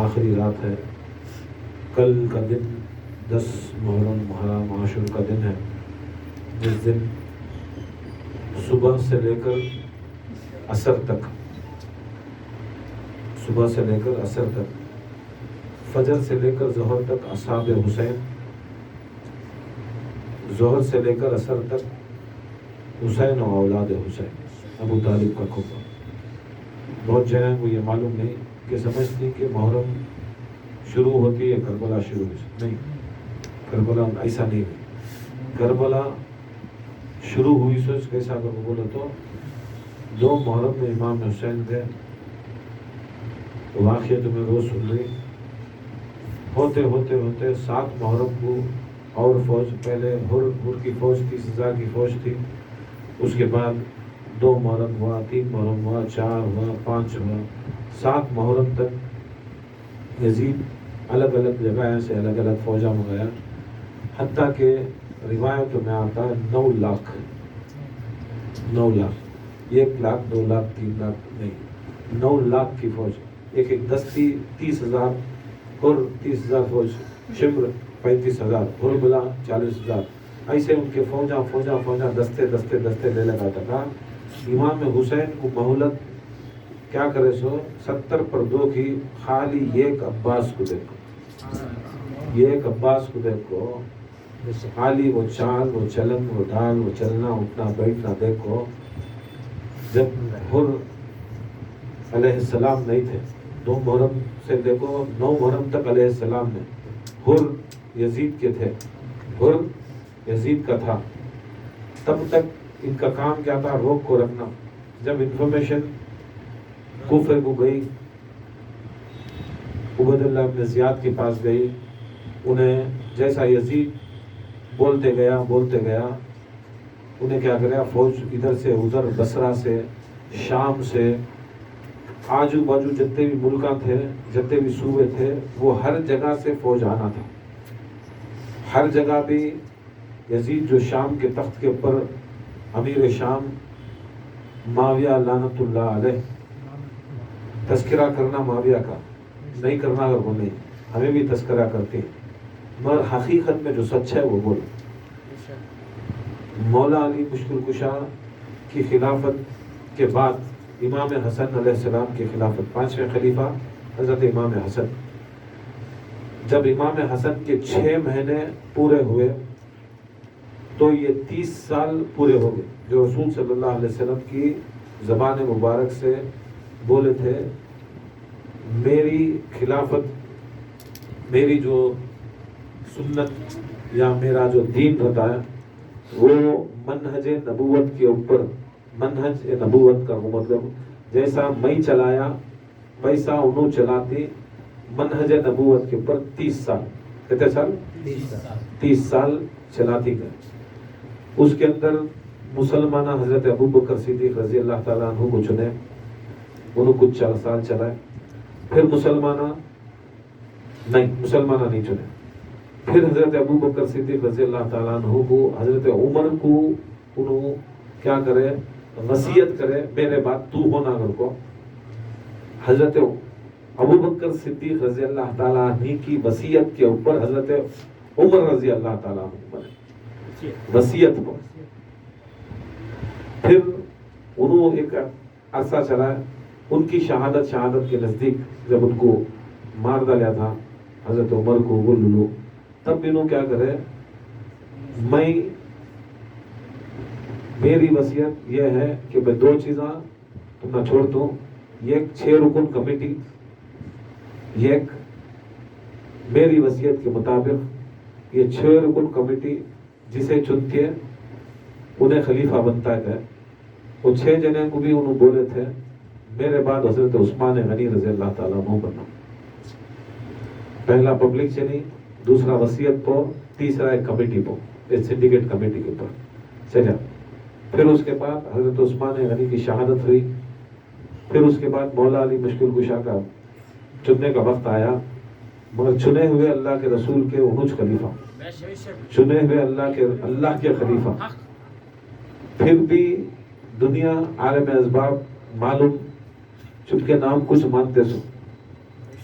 آخری رات ہے. کل کا دن 10 محرم محرم عاشور کا دن ہے، جس دن صبح سے لے کر عصر تک، صبح سے لے کر عصر تک، فجر سے لے کر ظہر تک اصحاب حسین، ظہر سے لے کر عصر تک حسین و اولاد حسین، ابو طالب کا کھپا. بہت جنہیں کو یہ معلوم نہیں کہ سمجھتی کہ محرم شروع ہوتی ہے کربلا شروع ہوئی، نہیں، کربلا ایسا نہیں ہوئی. کربلا شروع ہوئی سوچ کیسا اگر بولو تو 2 محرم میں امام حسین تھے. واقعہ تمہیں روز سن رہی ہوتے ہوتے ہوتے 7 محرم کو اور فوج، پہلے ہر کی فوج تھی، سزا کی فوج تھی، اس کے بعد 2 محرم ہوا، 3 محرم ہوا، 4 ہوا، 5 ہوا، 7 محرم تک یزید الگ الگ جگہ سے الگ الگ فوجہ منگایا، حتیٰ کہ روایتوں میں آتا ہے 9 لاکھ، 9 لاکھ، 1 لاکھ 2 لاکھ 3 لاکھ نہیں، 9 لاکھ کی فوج، ایک دستی 30,000 اور 30,000 فوج، شمر 35,000 اور بلا 40,000، ایسے ان کے فوجاں دستے لے لگاتا تھا. امام حسین کو مہلت کیا کرے سو 70 پر 2 کی، خالی ایک عباس کو دیکھو، ایک عباس کو دیکھو، خالی وہ چال، وہ چلن، وہ ڈھال، وہ چلنا اٹھنا بیٹھنا دیکھو. جب حر علیہ السلام نہیں تھے، 2 محرم سے دیکھو 9 محرم تک علیہ السلام نے، حر یزید کے تھے، حر یزید کا تھا، تب تک ان کا کام کیا تھا؟ روک کو رکھنا. جب انفارمیشن کوفے کو گئی، عبید اللہ بن زیاد کے پاس گئی، انہیں جیسا یزید بولتے گیا انہیں کیا کریا، فوج ادھر سے ادھر، بصرہ سے، شام سے، آجو باجو جتنے بھی ملکاں تھے، جتنے بھی صوبے تھے، وہ ہر جگہ سے فوج آنا تھا. ہر جگہ بھی یزید جو شام کے تخت کے اوپر امیر شام معاویہ لعنت اللہ علیہ، تذکرہ کرنا معاویہ کا نہیں کرنا، اگر وہ نہیں، ہمیں بھی تذکرہ کرتے ہیں، مگر حقیقت میں جو سچ ہے وہ بولو. مولا علی مشکل کشا کی خلافت کے بعد امام حسن علیہ السلام کی خلافت، 5ویں خلیفہ حضرت امام حسن. جب امام حسن کے 6 مہینے پورے ہوئے تو یہ 30 سال پورے ہو گئے جو رسول صلی اللہ علیہ وسلم کی زبان مبارک سے بولے تھے. میری خلافت، میری جو سنت یا میرا جو دین رہتا ہے وہ منہج نبوت کے اوپر، منہج نبوت کا مطلب جیسا میں چلایا ویسا انہوں چلاتے، منہج نبوت کے اوپر 30 سال، کتنے سال؟ 30 سال چلاتی گئے. اس کے اندر مسلمانہ حضرت ابو بکر صدیق رضی اللہ تعالیٰ عنہ کو چنے، انہوں کچھ 4 سال چلائے. پھر مسلمانہ نہیں چنے. پھر حضرت ابو بکر صدیق رضی اللہ تعالیٰ عنہ کو، حضرت عمر کو انہوں کیا کرے، وصیت کرے میرے بعد تو ہونا گھر کو. حضرت ابو بکر صدیق رضی اللہ تعالیٰ عنہ کی وصیت کے اوپر حضرت عمر رضی اللہ تعالیٰ عنہ بنے وصیت کو. پھر انہوں ایک عرصہ چلا، ان کی شہادت کے نزدیک جب ان کو مار ڈالا تھا حضرت عمر کو وہ لولو، تب انہوں کیا کرے، میری وصیت یہ ہے کہ میں 2 چیزاں تم نہ چھوڑتا ہوں. ایک 6 رکن کمیٹی، ایک میری وصیت کے مطابق یہ 6 رکن کمیٹی جسے چنتی ہے انہیں خلیفہ بنتا ہے. وہ 6 جنے کو بھی انہوں بولے تھے میرے بعد حضرت عثمان غنی رضی اللہ تعالیٰ عنہ بننا. پہلا پبلک چنی، دوسرا وصیت پر، تیسرا ایک کمیٹی پر، ایک سنڈیکیٹ کمیٹی کے اوپر چلا. پھر اس کے بعد حضرت عثمان غنی کی شہادت ہوئی. پھر اس کے بعد مولا علی مشکل کشا کا چننے کا وقت آیا، مگر چنے ہوئے اللہ کے رسول کے انوج خلیفہ، چنے ہوئے اللہ کے خلیفہ. پھر بھی دنیا عالم اسباب معلوم چونکہ نام کچھ مانتے سو،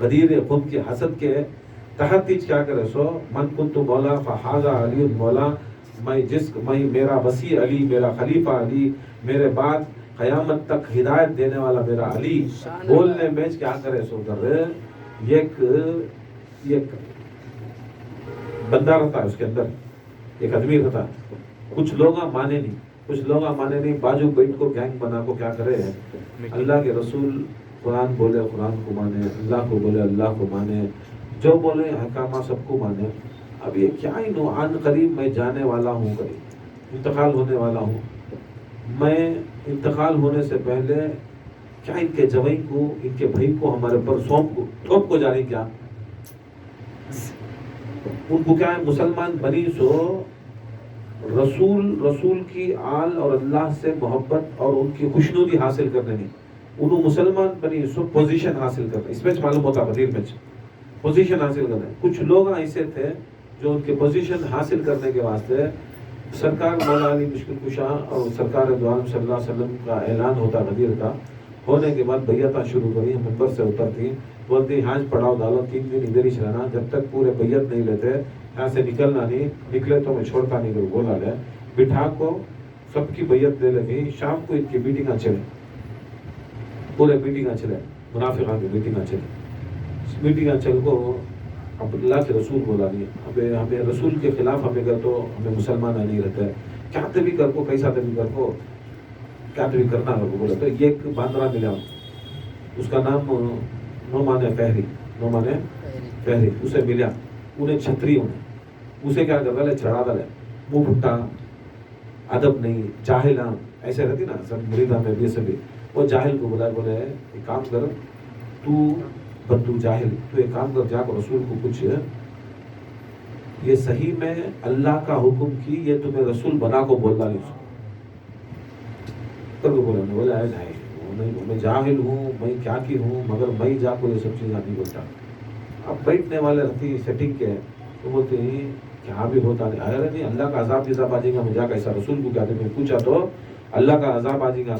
غدیر خود کے حسد کے تحت تیج کیا کرے سو من کنت مولا فہذا علی مولا، میں میرا وسیع علی، میرا خلیفہ علی، میرے بعد قیامت تک ہدایت دینے والا میرا علی بولنے میں کیا کرے سو در ایک بندہ رہتا ہے، اس کے اندر ایک آدمی رہتا ہے. کچھ لوگ مانے نہیں، بازو بیٹھ کو گینگ بنا کو کیا کرے، اللہ کے رسول قرآن بولے قرآن کو مانے، اللہ کو بولے اللہ کو مانے، جو بولے حکامہ سب کو مانے. اب یہ کیا ہی نو آن قریب میں جانے والا ہوں، قریب انتقال ہونے والا ہوں. میں انتقال ہونے سے پہلے کیا ان کے جوئی کو، ان کے بھائی کو ہمارے پر سونپ کو ٹھوپ کو جانے، کیا ان کو کیا ہے مسلمان بنی سو رسول کی آل اور اللہ سے محبت اور ان کی خوشنودی حاصل کرنے نہیں. انہوں مسلمان بنی سو پوزیشن حاصل کرنے، اس میں معلوم ہوتا بدیر میں پوزیشن حاصل کرنے. کچھ لوگ ایسے تھے جو ان کے پوزیشن حاصل کرنے کے واسطے سرکار مولا علی مشکل کشا اور سرکار دو عالم صلی اللہ علیہ وسلم کا اعلان ہوتا غدیر کا ہونے کے بعد بیعتاں شروع کری، منبر سے اترتی، بولتی ہانج پڑاؤ ڈالو، 3 دن ادھر ہی رہنا، جب تک پورے بیعت نہیں لیتے یہاں سے نکلنا نہیں، نکلے تو میں چھوڑتا نہیں کروں. بولا لے بٹھا کو سب کی بیعت لے لگی. شام کو ان کی میٹنگاں چلے، پورے میٹنگاں چلے، منافقان کی میٹنگاں چلے. میٹنگاں چل کو اب اللہ کے رسول بولا نہیں، اب ہمیں رسول کے خلاف ہمیں کر تو ہمیں مسلمان نہیں رہتا ہے، کیا تبھی کر کو کیسا تبھی کر کو کیا تبھی کرنا لوگوں بولا. تو یہ ایک باندرا ملا، اس کا نام نعمان فہری، اسے ملا، انہیں چھتری اسے کیا کر رہا ہے، چڑھا رہا ہے، منہ پھٹا، ادب نہیں، جاہلاں ایسے رہتی نا سب مریدہ میں بھی سبھی. وہ جاہل کو بولا، بولے ایک کام کر، تو بدو جاہل، تو ایک کام کر، جا کو رسول کو پوچھ یہ صحیح میں اللہ کا حکم کی یہ تمہیں رسول بنا کو بولنا نہیں کر کو بولا. بولا ہے نہیں، میں جاہل ہوں، میں کیا کی ہوں، مگر میں جا کو یہ سب چیزیں نہیں بولتا. اب بیٹھنے والے رہتی سیٹنگ کے تو بولتے ہیں کیا بھی ہوتا نہیں، ارے نہیں اللہ کا عذاب آ جائے گا، میں جا کیسا رسول کو کہتے ہیں. پوچھا تو اللہ کا عذاب آ جائے گا،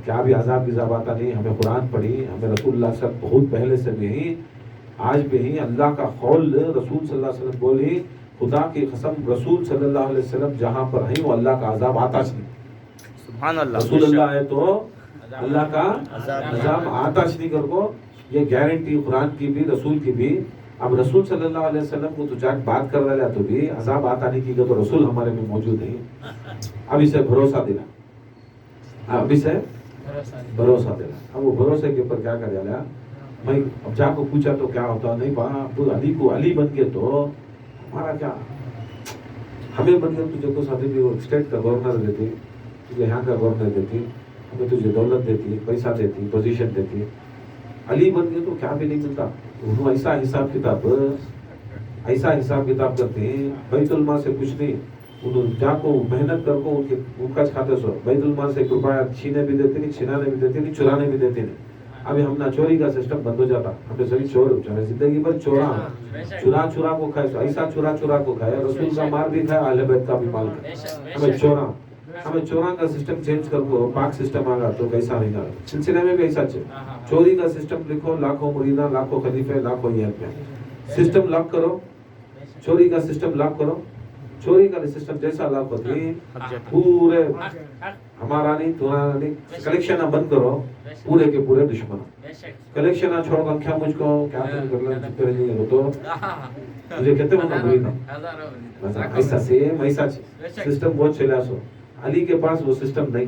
کیا بھی عذاب آتا نہیں. ہمیں قرآن پڑھی، ہمیں رسول اللہ صلی اللہ علیہ وسلم بہت پہلے سے بھی ہی آج بھی ہی اللہ کا قول رسول صلی اللہ علیہ وسلم بولی، خدا کی قسم رسول صلی اللہ علیہ وسلم جہاں پر ہیں وہ اللہ کا عذاب آتا نہیں. سبحان اللہ، رسول اللہ ہے تو اللہ کا عذاب آتا نہیں کر کو، یہ گارنٹی قرآن کی بھی رسول کی بھی. اب رسول صلی اللہ علیہ وسلم کو تو جا بات کر رہا ہے تو بھی عذاب آتا نہیں کی گا، تو رسول ہمارے میں موجود نہیں. اب اسے بھروسہ دلا، اب اسے بھروسہ دلا. اب وہ بھروسے کے اوپر کیا کر جانا، میں اب جا کو پوچھا تو کیا ہوتا نہیں، تو علی کو علی بن گئے تو ہمارا کیا، ہمیں بن گئے تجھے کو ساتھی بھی اسٹیٹ کا گورنر دیتی، تجھے یہاں کا گورنر دیتی، ہمیں تجھے دولت دیتی، پیسہ دیتی، پوزیشن دیتی. علی بن گئے تو کیا بھی نہیں ملتا. انہوں ایسا حساب کتاب کرتے ہیں، بیت المال سے کچھ نہیں. انہوں جا کو محنت کر کو ان کا کھاتے سو بیت المال سے 1 روپیہ چھینے بھی دیتے نہیں، چھنانے بھی دیتے نہیں، چرانے بھی دیتے نہیں. ابھی ہم نہ چوری کا سسٹم بند ہو جاتا، ہمیں سبھی چور زندگی بھر چورا کو کھائے، ایسا چورا کو کھایا، رسول کا مار بھی کھایا، اہل بیت کا بھی مال کھایا. ہمیں چوراں کا سسٹم چینج کر کو پاک سسٹم آگا تو کیسا نہیں گا. سلسلے میں بھی ایسا چوری کا سسٹم لکھو، لاکھوں مریداں، لاکھوں خلیفے، لاکھوں نیت میں سسٹم لاک کرو. چوری کا سسٹم لاک کرو، چوری کا سسٹم جیسا لاک ہوتی پورے ہمارا نہیں تمہارا نہیں. کلیکشن بند کرو، پورے کے پورے دشمن. کلیکشن چھوڑ کر کیا مجھ کو کیا تم کر لیں ہو تو مجھے کہتے ہو نا مریداں ایسا سیم ایسا سسٹم بہت چلا سو. علی کے پاس وہ سسٹم نہیں،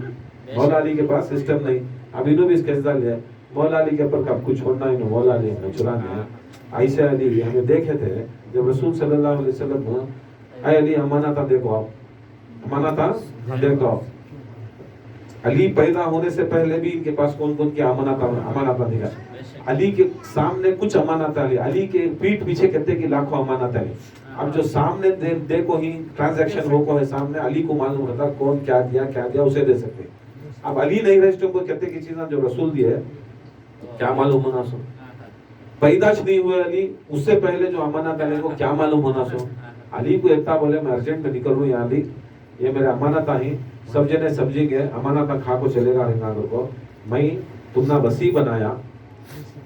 مولا علی کے پاس سسٹم نہیں. اب انہوں بھی اس کا حصہ لیا، مولا علی کے اوپر کب کچھ چھوڑنا ہے، مولا علی ہمیں چرانا ہے. ایسے علی ہمیں دیکھے تھے جب رسول صلی اللہ علیہ وسلم اے علی امانتہ دیکھو، آپ امانتہ دیکھو. علی پیدا ہونے سے پہلے بھی ان کے پاس کون کون کی امانتہ دیکھا. علی کے سامنے کچھ امانت ہے، علی کے پیٹھ پیچھے کہتے کہ لاکھوں امانت ہے. اب جو سامنے دیکھو ہی ٹرانزیکشن ہو کو ہے سامنے، علی کو معلوم ہوتا کون کیا دیا اسے دے سکتے. اب علی نہیں رہے کو کہتے کی چیزیں جو رسول دی ہے کیا معلوم ہونا سو. پیداش نہیں ہوئے علی، اس سے پہلے جو امانت علی کو کیا معلوم ہونا سو. علی کو ایکتا بولے میں ارجنٹ میں نکل رہا ہوں یہاں، علی یہ میرے امانت ہی سب جنے سمجھیں گے، امانت کھا کو چلے گا رنگا کو. میں تم نے وسیع بنایا،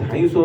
250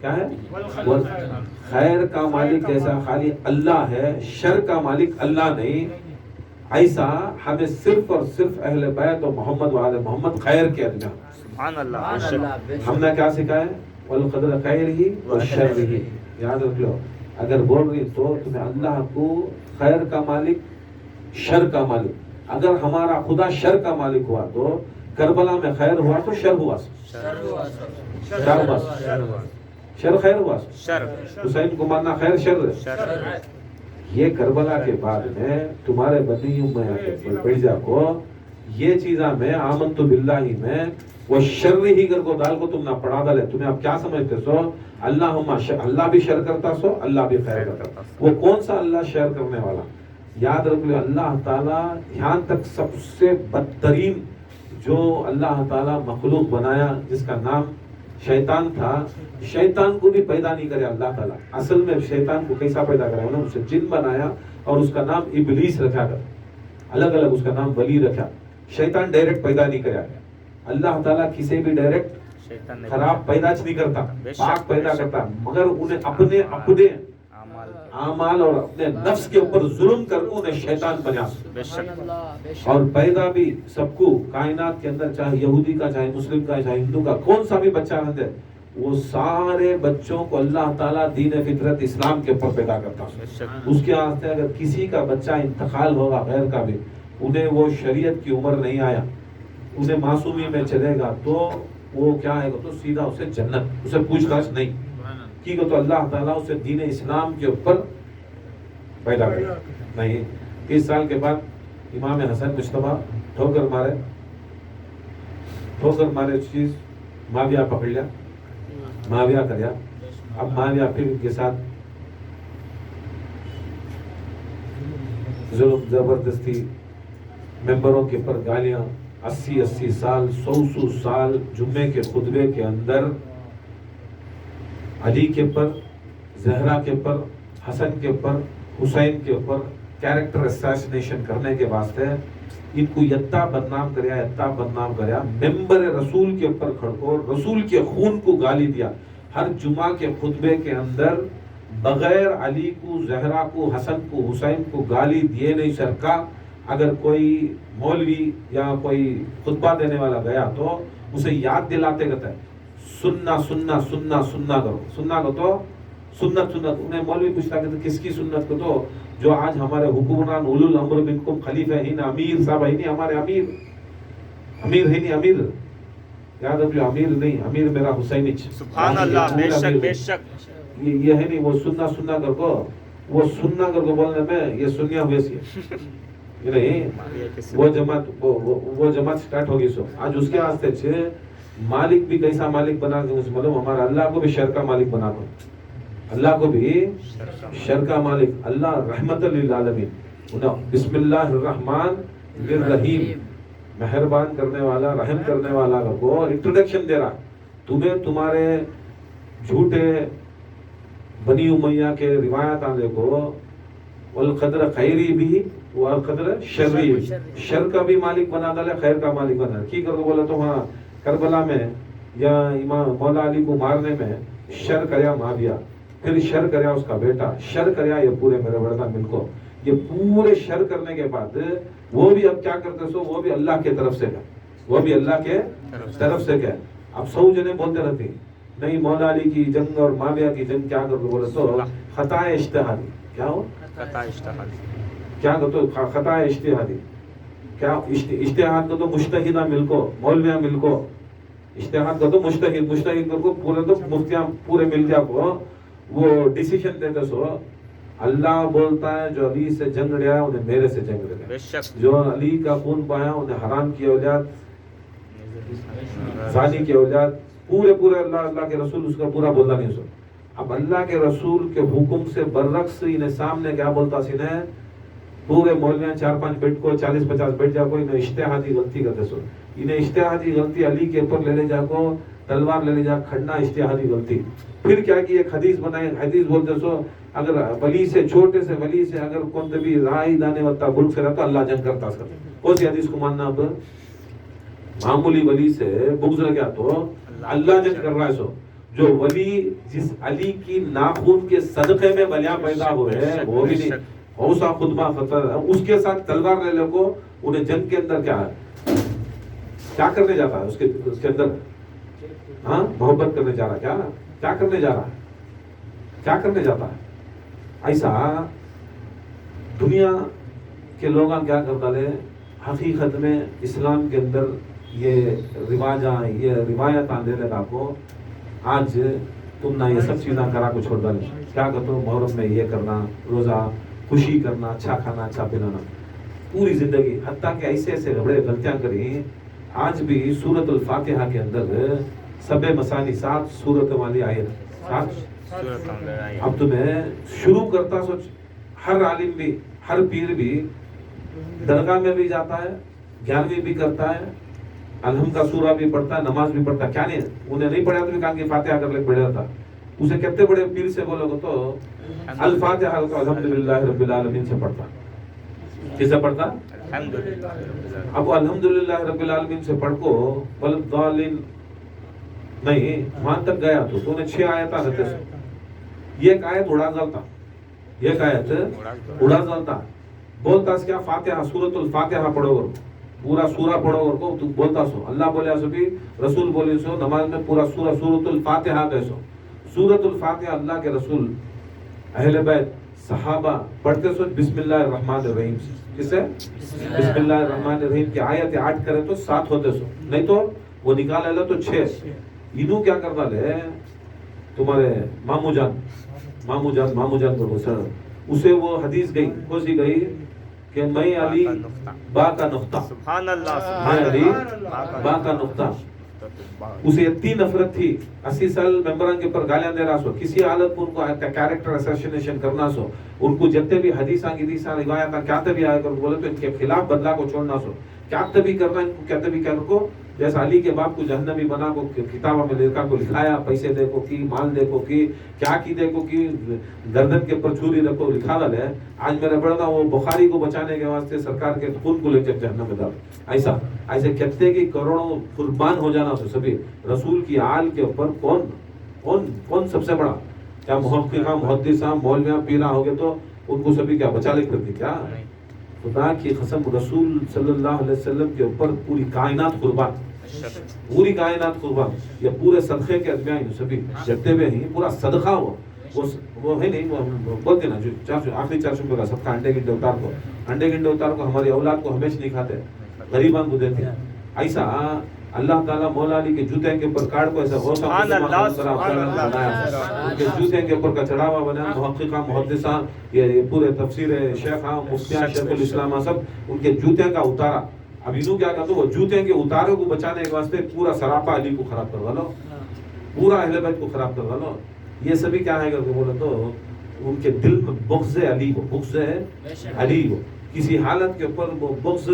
کیا ہے؟ وہ خیر کا مالک ایسا خالی اللہ ہے، شر کا مالک اللہ نہیں. ایسا ہمیں صرف اور صرف اہل بیت و محمد والے محمد خیر کے ادنا. سبحان اللہ. ہم نے کیا سکھایا؟ والقدر خیر ہی و شر ہی. یاد رکھ لو، اگر بول رہی تو تمہیں اللہ کو خیر کا مالک شر کا مالک. اگر ہمارا خدا شر کا مالک ہوا تو کربلا میں خیر ہوا تو شر ہوا. شر خیر ہوا. حسین کو ماننا خیر شر. یہ کربلا کے بعد میں تمہارے بدیوں میں بیجا کو یہ چیزاں میں آمنت باللہ میں وہ شر ہی گر کو دال کو تم نہ پڑھا ڈالے. تمہیں اب کیا سمجھتے سو؟ اللہ بھی شر کرتا سو، اللہ بھی خیر کرتا. وہ کون سا اللہ شر کرنے والا؟ یاد رکھ لو، اللہ تعالیٰ یہاں تک سب سے بدترین جو اللہ تعالیٰ مخلوق بنایا جس کا نام شیطان تھا، شیطان کو بھی پیدا نہیں کرے اللہ تعالیٰ. اصل میں شیطان کو کیسا پیدا کرا؟ انہوں نے اسے جن بنایا اور اس کا نام ابلیس رکھا کر، الگ الگ اس کا نام ولی رکھا. شیطان ڈائریکٹ پیدا نہیں کرا. اللہ تعالیٰ کسی بھی ڈائریکٹ خراب پیدا نہیں کرتا، پاک پیدا کرتا، مگر انہیں اپنے اعمال اور اپنے نفس کے اوپر ظلم کر انہیں شیطان بنا. اور پیدا بھی سب کو کائنات کے اندر، چاہے یہودی کا، چاہے مسلم کا، چاہے ہندو کا، کون سا بھی بچہ رہتے، وہ سارے بچوں کو اللہ تعالیٰ دین فطرت اسلام کے اوپر پیدا کرتا. اس کے واسطے اگر کسی کا بچہ انتقال ہوگا غیر کا بھی، انہیں وہ شریعت کی عمر نہیں آیا، انہیں معصومی میں چلے گا تو وہ کیا ہے تو سیدھا اسے جنت، اسے پوچھ گچھ نہیں کی تو اللہ تعالیٰ اسے دین اسلام کے اوپر پیدا کرے. نہیں 30 سال کے بعد امام حسن مجتبیٰ ٹھوکر مارے چیز معاویہ پکڑ لیا، معاویہ کریا. اب معاویہ پھر کے ساتھ ظلم زبردستی، ممبروں کے پر گالیاں، 80 سال 100 سال جمعے کے خطبے کے اندر علی کے پر، زہرا کے پر، حسن کے پر، حسین کے اوپر کیریکٹر اسیسینیشن کرنے کے واسطے ان کو یتا بدنام کریا. ممبر رسول کے اوپر کھڑکو رسول کے خون کو گالی دیا. ہر جمعہ کے خطبے کے اندر بغیر علی کو، زہرا کو، حسن کو، حسین کو گالی دیے نہیں سرکا. اگر کوئی مولوی یا کوئی خطبہ دینے والا گیا تو اسے یاد دلاتے کہتا ہے سننا سننا سننا سننا کرو. سننا کو تو سنت. انہیں مولوی پوچھتا کہ کس کی سنت کو؟ تو جو آج ہمارے حکمران اولو الامر منکم خلیفہ ہی نا، امیر صاحب ہی نہیں، ہمارے امیر ہی نہیں. امیر یاد رکھو، امیر نہیں، امیر میرا حسین. سبحان اللہ. بے شک بے شک. یہ ہے نہیں وہ سننا کر کو، وہ سننا کر کو بولنے میں یہ سنیا ہوئے سی نہیں. وہ جماعت سٹارٹ ہوگی. سو آج اس کے واسطے چھے مالک بھی کیسا مالک بنا کے مجھے معلوم، ہمارا اللہ کو بھی شر کا مالک بنا دو. اللہ کو بھی شر کا مالک. اللہ رحمت للعالمین، بسم اللہ الرحمن الرحیم، مہربان کرنے والا، رحم کرنے والا کو انٹروڈکشن دے رہا. تمہیں تمہارے جھوٹے بنی امیہ کے روایات آنے کو والقدر خیری بھی والقدر شرری بھی، شر کا بھی مالک بنا ڈالے، خیر کا مالک بنا. کی کر کو بولا تو ہاں کربلا میں یا امام مولا علی کو مارنے میں شر کریا معاویہ، پھر شر کریا اس کا بیٹا، شر کریا یہ پورے میرے بڑا ملک کو. یہ پورے شر کرنے کے بعد وہ بھی اب کیا کرتے سو، وہ بھی اللہ کے طرف سے گئے، وہ بھی اللہ کے طرف سے گئے. اب سو جنے بولتے رہتے نہیں مولا علی کی جنگ اور معاویہ کی جنگ کیا کرتے بولے تو خطا اجتہادی. کیا ہو؟ خطا اجتہادی. کیا کہتے خطا اجتہادی. کیا اجتہاد کو تو مجتہدہ ملکو، مولویاں ملکو. اجتہاد کو تو مجتہد کو پورے تو مفتیاں پورے مل جا کو وہ ڈیسیشن دیتے سو. اللہ بولتا ہے جو علی سے جنگ لیا انہیں میرے سے جنگ لیا، جو علی کا خون پایا انہیں حرام کی اولاد، زانی کی اولاد، پورے اللہ کے رسول اس کا پورا بولنا نہیں سو. اب اللہ کے رسول کے حکم سے برعکس انہیں سامنے کیا بولتا سینے پورے مولویاں 4-5 بیٹ کو 40-50 بیٹ جا کو انہیں اشتہادی غلطی کرتے سو. انہیں اشتہادی غلطی علی کے اوپر لے جا کو تلوار لے جا کھڑنا اشتہادی غلطی. پھر کیا کی ایک حدیث بنائے، حدیث بولتے سو اگر ولی سے چھوٹے سے ولی سے اگر کون بھی رائی دانے وقتا بلک سے رہتا اللہ جنگ کرتا سکتا. کون سی حدیث کو ماننا؟ اب معمولی ولی سے بغض گیا تو اللہ جنگ کر رہا ہے. سو جو ولی جس علی کی ناخون کے صدقے میں ولیاں پیدا ہوئے ہیں وہ بھی نہیں. اوسا خدمہ خطر اس کے ساتھ تلوار لے لے کو انہیں جنگ کے اندر کیا کرنے جاتا ہے اس کے اندر ہاں محبت کرنے جا رہا کیا کرنے جا رہا ہے کیا کرنے جاتا ہے. ایسا دنیا کے لوگ کیا کرتا لے حقیقت میں اسلام کے اندر یہ رواجاں یہ روایت آنے لگا کو آج تم نہ یہ سب چیزیں کرا کو چھوڑ ڈالے. کیا کرتے ہو محرم میں یہ کرنا روزہ خوشی کرنا اچھا کھانا اچھا پلانا پوری زندگی حتیٰ کہ ایسے ایسے بڑے غلطیاں کری. آج بھی سورۃ الفاتحہ کے اندر سب مسانی 7 سورت والی آیت 7. اب تمہیں شروع کرتا سوچ ہر عالم بھی ہر پیر بھی درگاہ میں بھی جاتا ہے 11ویں بھی کرتا ہے الحمد کا سورہ بھی پڑھتا ہے نماز بھی پڑھتا ہے. کیا نہیں انہیں نہیں پڑھا تو بھی کہا کہ فاتحہ کر لے پڑھا تھا. اسے کتنے بڑے پیر سے بولو گے تو الفاتحہ کو الحمدللہ رب العالمین سے پڑھتا. کس سے پڑھتا؟ اب الحمدللہ رب العالمین سے پڑھ کو والضالین نہیں وہاں تک گیا تو نے 6 آیتاں رہتے سے یہ ایک آیت اڑا ڈالتا بولتا اس کیا فاتحہ سورۃ الفاتحہ پڑھو گے پورا سورہ پڑھو گے کو تو بولتا سو اللہ بولے سو بھی رسول بولے سو نماز میں پورا سورہ سورۃ الفاتحہ کہے سو. سورۃ الفاتحہ اللہ کے رسول اہل بیت صحابہ پڑھتے سو بسم اللہ الرحمن الرحیم سے. کس سے بسم اللہ الرحمن الرحیم کی آیت 8 کرے تو 7 ہوتے سو نہیں تو وہ نکال لے تو 6. انہوں کیا کرتا لے تمہارے مامو جان کو سر اسے وہ حدیث گئی کوسی گئی کہ میں علی با کا نقطہ سبحان اللہ میں علی با کا نقطہ. اسے اتنی نفرت تھی 80 سال ممبران کے پر گالیاں دے رہا سو کسی حالت میں ان کو کیریکٹر اسیسینیشن کرنا سو ان کو جتنے بھی حدیثاں کی روایتاں کیا بھی آئے کر بولے تو ان کے خلاف بدلا کو چھوڑنا سو کیا بھی کرنا ان کو کہتے بھی کر کو جیسا علی کے باپ کو جہنمی بنا کو کتابہ میں لکھا کو لکھایا پیسے دے کو کی مال دے کو کی کیا کی دے کو کی گردن کے اوپر چھری رکھو لکھا ڈالے. آج میرا بڑا وہ بخاری کو بچانے کے واسطے سرکار کے خون کو لے کر جہنم میں ڈال. ایسے کہتے کہ کروڑوں قربان ہو جانا تو سبھی رسول کی آل کے اوپر کون سب سے بڑا کیا محققاں محدثاں مولویاں پیراں ہو گئے تو ان کو سبھی کیا بچا لے کرتی کیا. خدا کی قسم رسول صلی اللہ علیہ وسلم کے اوپر پوری کائنات قربان یہ پورے صدقے کے ادمیان سبھی جتنے بھی ہیں پورا صدقہ ہوا وہ ہے نہیں وہ بولتے نا جو آخری 400 روپے کا صدقہ انڈے گنڈے اتار کو ہماری اولاد کو ہمیشہ نہیں کھاتے غریبان کو دیتے. ایسا اللہ تعالیٰ مولا علی کے جوتے کے اوپر کاٹ کو ایسا ان کے جوتے کے اوپر کا چڑھاوا بنا محققاں محدثاں یہ پورے تفسیر شیخاں مفتیاں شیخ الاسلام سب ان کے جوتے کا اتارا. اب انہوں کیا کرتا وہ جوتے کے اتارے کو بچانے کے واسطے پورا سراپا علی کو خراب کروا لو پورا اہل بیت کو خراب کروا لو. یہ سبھی کیا ہے کہ بولے تو ان کے دل میں بغض علی ہو کسی حالت کے اوپر وہ بغض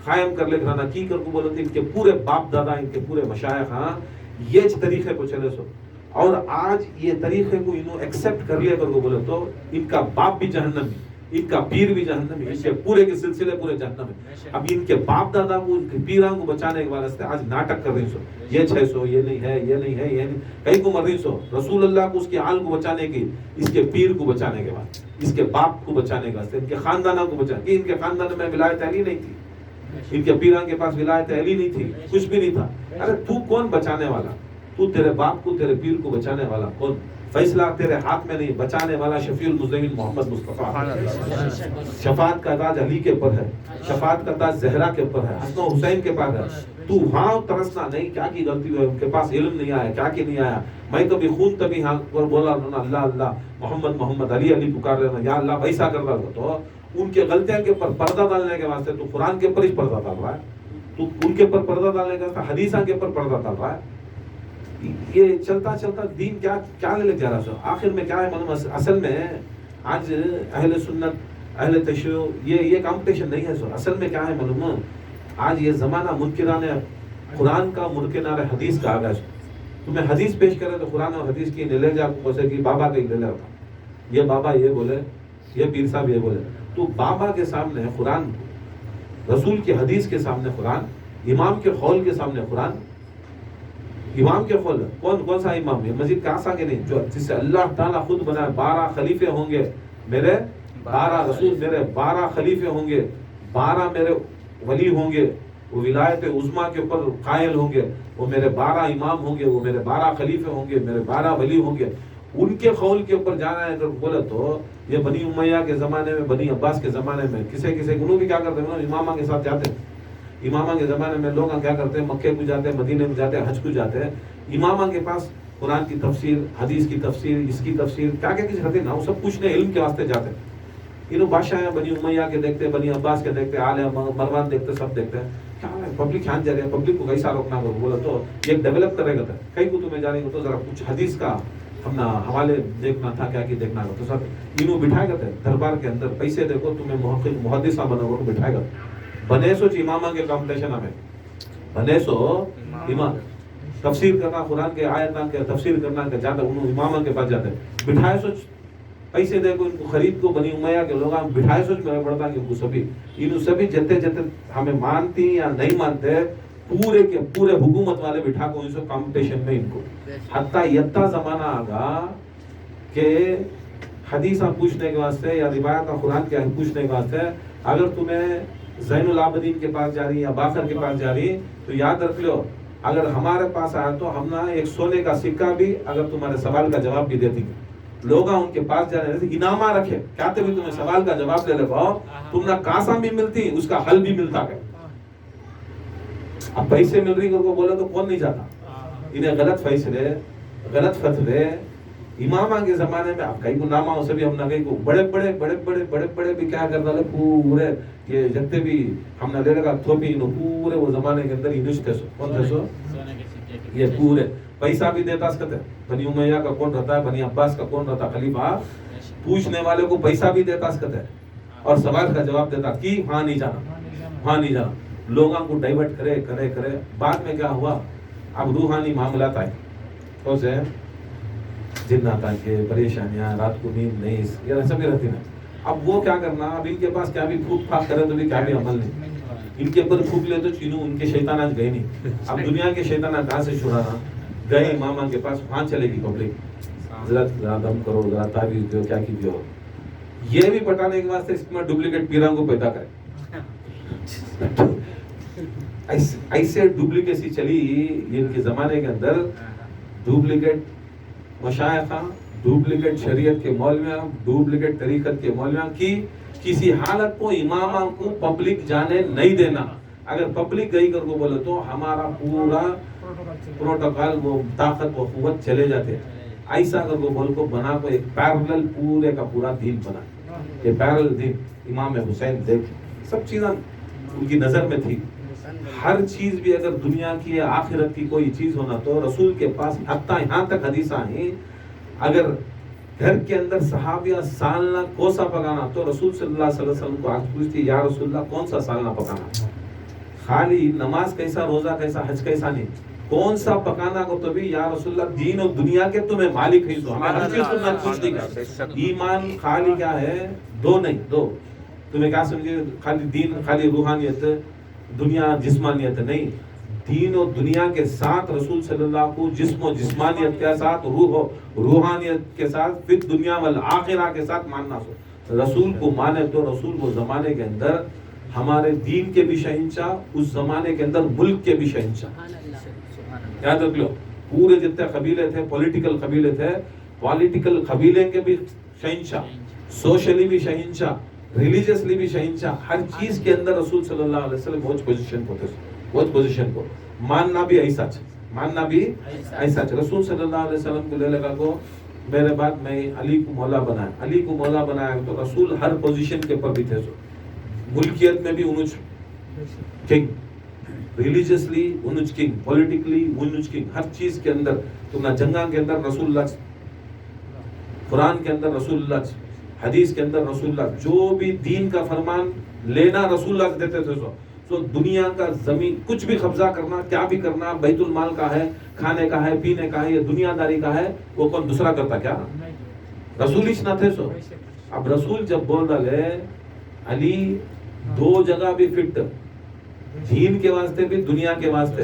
قائم کر لے کرانا کی کر کو بولتے ان کے پورے باپ دادا ان کے پورے مشائخ یہ طریقے کو چلے سو اور آج یہ طریقے کو انہوں ایکسپٹ کر لیا کر کو بولے تو ان کا باپ بھی جہنم ہے ان کا پیر بھی جہنم ہے ان کے پورے کے سلسلے پورے جہنم ہے. اب ان کے باپ دادا کو ان کے پیران کو بچانے کے واسطے آج ناٹک کر رہی سو یہ 600 یہ نہیں ہے یہ نہیں ہے یہ نہیں کہیں کو مر رہی سو. رسول اللہ کو اس کے آل کو بچانے کی اس کے پیر کو بچانے کے بعد اس کے باپ کو بچانے کے واسطے ان کے خاندانوں کو بچانے کی ان کے خاندان میں ولایت علی نہیں تھی ان کے پیران کے پاس ولایت علی نہیں تھی کچھ بھی نہیں تھا. ارے تو کون بچانے والا تو تیرے باپ کو تیرے پیر کو بچانے والا کون فیصلہ تیرے ہاتھ میں نہیں بچانے والا شفیع المذنبین محمد مصطفیٰ. شفاعت کا تاج علی کے اوپر ہے شفاعت کا تاج زہرا کے اوپر ہے حسن و حسین کے پاس ہے. تو ہاں ترسنا نہیں کیا کی غلطی ہوئی ان کے پاس علم نہیں آیا کیا نہیں آیا میں کبھی خون تبھی ہاں بولا اللہ اللہ محمد علی پکار لینا یا اللہ ویسا کر رہا تو ان کے غلطیاں کے اوپر پردہ ڈالنے کے واسطے تو قرآن کے اوپر ہی پردہ ڈال رہا ہے تو ان کے اوپر پردہ ڈالنے کے واسطے حدیثاں کے اوپر پردہ ڈال رہا ہے. یہ چلتا چلتا دین کیا لے جا رہا سو آخر میں کیا ہے معلوم اصل میں آج اہل سنت اہل تشیع یہ کمپٹیشن نہیں ہے سو اصل میں کیا ہے معلوم آج یہ زمانہ منکران قرآن کا منکران حدیث کا آ گیا سو. تمہیں حدیث پیش کرے تو قرآن اور حدیث کی لے جا جیسے کہ بابا کا ہی لے رہا تھا یہ بابا یہ بولے یہ پیر صاحب یہ بولے تو بابا کے سامنے قرآن رسول کی حدیث کے سامنے قرآن امام کے قول کے سامنے قرآن امام کے قول کون سا امام؟ یہ مزید کہاں سا کہ نہیں، جو جس سے اللہ تعالیٰ خود بنائے 12 خلیفے ہوں گے میرے، 12 رسول میرے، 12 خلیفے ہوں گے، 12 میرے ولی ہوں گے، وہ ولایت عظمیٰ کے اوپر قائل ہوں گے، وہ میرے 12 امام ہوں گے، وہ میرے 12 خلیفے ہوں گے، میرے 12 ولی ہوں گے، ان کے قول کے اوپر جانا ہے اگر بولے تو یہ بنی امیہ کے زمانے میں، بنی عباس کے زمانے میں کسے انہوں بھی کیا کرتے ہیں، امامہ کے ساتھ جاتے ہیں۔ امامہ کے زمانے میں لوگ کیا کرتے ہیں، مکے کو جاتے ہیں، مدینے میں جاتے ہیں، حج کو جاتے ہیں، امامہ کے پاس قرآن کی تفسیر، حدیث کی تفسیر، اس کی تفسیر کیا کیا کچھ کرتے ہیں نا، وہ سب پوچھنے علم کے واسطے جاتے ہیں۔ انہوں بادشاہ بنی امیہ کے دیکھتے، بنی عباس کے دیکھتے، آل مروان دیکھتے، سب دیکھتے ہیں، کیا ہے پبلک کھان جا رہے ہیں، پبلک کو کیسا روکنا ہوگا، بولا تو یہ ڈیولپ کرے گا تھا، کئی کو تمہیں جا رہی ہو تو ذرا کچھ حدیث کا ہم حوالے دیکھنا تھا، کیا کہ دیکھنا ہوگا تو سب انہوں بٹھائے گا تھے دربار کے اندر، پیسے دیکھو تمہیں محقق محدثہ بنا وہ بٹھائے گا، بنے سوچ امامہ کے کمپٹیشن ہمیں بنے سو امام تفسیر کرنا، قرآن کے آیتان کے تفسیر کرنا کہ جاتا انہوں امامہ کے پاس جاتے بٹھائے سوچ پیسے دے کو ان کو خرید کو بنی امیہ کے لوگ بٹھائے سوچ میں پڑتا کہ ان کو سبھی انہوں سبھی جتے ہمیں مانتی یا نہیں مانتے پورے کے پورے حکومت والے بٹھا کو ان سے کمپٹیشن میں ان کو حتیٰ یتہ زمانہ آگا کہ حدیثہ پوچھنے کے واسطے یا روایت قرآن کے پوچھنے کے واسطے اگر تمہیں زین العابدین کے پاس جا رہی یا باقر کے پاس جا رہی تو یاد رکھ لو اگر ہمارے پاس آیا تو ہم نا ایک سونے کا سکہ بھی اگر تمہارے سوال کا جواب بھی دیتی لوگ ان کے پاس جا رہے تھے انعامہ رکھے کیا بھی تمہیں سوال کا جواب دے لے پاؤ تم نہ کاسا بھی ملتی اس کا حل بھی ملتا ہے اب پیسے مل رہی کو بولے تو کون نہیں جاتا انہیں غلط فیصلے غلط فتوے امامہ کے زمانے میں اب کئی کو نامہ سے بھی ہم نہ کئی کو بڑے بھی کیا کرتا ہے پورے یہ جتنے بھی ہم نہ لے لگا تھوپی انہوں پورے وہ زمانے کے اندر انوش تھے سو کون تھے سو یہ پورے پیسہ بھی دیتا اس کہتے بنی امیہ کا کون رہتا ہے بنی عباس کا کون رہتا خلیفہ پوچھنے والے کو پیسہ بھی دیتا اس کہتے اور سوال کا جواب دیتا کی وہاں نہیں جانا لوگوں کو ڈائیورٹ کرے بعد میں کیا ہوا اب روحانی معاملات آئے کون سے جنات آ کے پریشانیاں رات کو نیند نہیں یہ سب بھی رہتی نا اب وہ کیا کرنا اب ان کے پاس کیا بھی پھوک پھاک کرے تو بھی کیا بھی عمل نہیں ان کے اوپر پھوک لے تو چینو ان کے شیطان آج گئے نہیں اب دنیا کے شیطان کہاں سے چھڑانا گئے امامہ کے پاس وہاں چلے گی پبلک ذرا دم کرو ذرا تعویذ دو کیا کیجیے ہو یہ بھی پٹانے کے واسطے اس میں ڈپلیکیٹ پیروں کو پیدا کرے ایسے ڈپلیکیسی چلی ان کے زمانے کے اندر ڈپلیکیٹ مشائخہ ڈپلیکیٹ شریعت کے مولویاں ڈپلیکیٹ طریقت کے مولویاں کی کسی حالت کو امامہ کو پبلک جانے نہیں دینا اگر پبلک گئی کر کو بولے تو ہمارا پورا پروٹوکال وہ طاقت و قوت چلے جاتے ایسا اگر وہ بول کو بنا کو ایک پیرلل پورے کا پورا دین بنا یہ پیرلل دین امام حسین دیکھ سب چیزیں ان کی نظر میں تھی ہر چیز بھی اگر دنیا کی آخرت کی کوئی چیز ہونا تو رسول کے پاس حتیٰ یہاں تک حدیث آئیں اگر گھر کے اندر صحابیہ سالنا کوسا پکانا تو رسول صلی اللہ علیہ وسلم کو آج پوچھتی یا رسول اللہ کون سا سالنا پکانا خالی نماز کیسا روزہ کیسا حج کیسا نہیں کون سا پکانا کو تو بھی یا رسول اللہ دین اور دنیا کے تمہیں مالک ہی تو ہمیں ہر چیز تمہیں پوچھتی کا ایمان خالی کیا ہے دو تمہیں کیا سمجھے خالی دین خالی روحانیت دنیا جسمانیت نہیں دین و دنیا کے ساتھ رسول صلی اللہ کو جسم و جسمانیت کے ساتھ روح و روحانیت کے ساتھ پھر دنیا والآخرہ کے ساتھ ماننا سو رسول کو مانے تو رسول کو زمانے کے اندر ہمارے دین کے بھی شہنشاہ اس زمانے کے اندر ملک کے بھی شہنشاہ یاد رکھ لو پورے جتنے قبیلے تھے پولیٹیکل قبیلے تھے پولیٹیکل قبیلے کے بھی شہنشاہ سوشلی بھی شہنشاہ ریلیجیسلی بھی شہنشاہ ہر چیز کے اندر رسول صلی اللہ علیہ وسلم بہت پوزیشن کو ماننا بھی ایسا رسول صلی اللہ علیہ وسلم کو لے لگا کو میرے بعد میں علی کو مولا بنایا تو رسول ہر پوزیشن کے اوپر بھی تھے ملکیت میں بھی انوج کنگ ریلیجیسلی انوج کنگ پولیٹیکلی انوج کنگ ہر چیز کے اندر تم نہ جنگا کے اندر رسول اللہ قرآن کے اندر رسول اللہ حدیث کے اندر رسول اللہ جو بھی دین کا فرمان لینا رسول اللہ دیتے تھے سو دنیا کا زمین کچھ بھی قبضہ کرنا کیا بھی کرنا بیت المال کا ہے کھانے کا ہے پینے کا ہے یا دنیا داری کا ہے وہ کون دوسرا کرتا کیا رسول ہی نہ تھے سو اب رسول جب بول ڈالے علی دو جگہ بھی فٹ دین کے واسطے بھی دنیا کے واسطے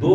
2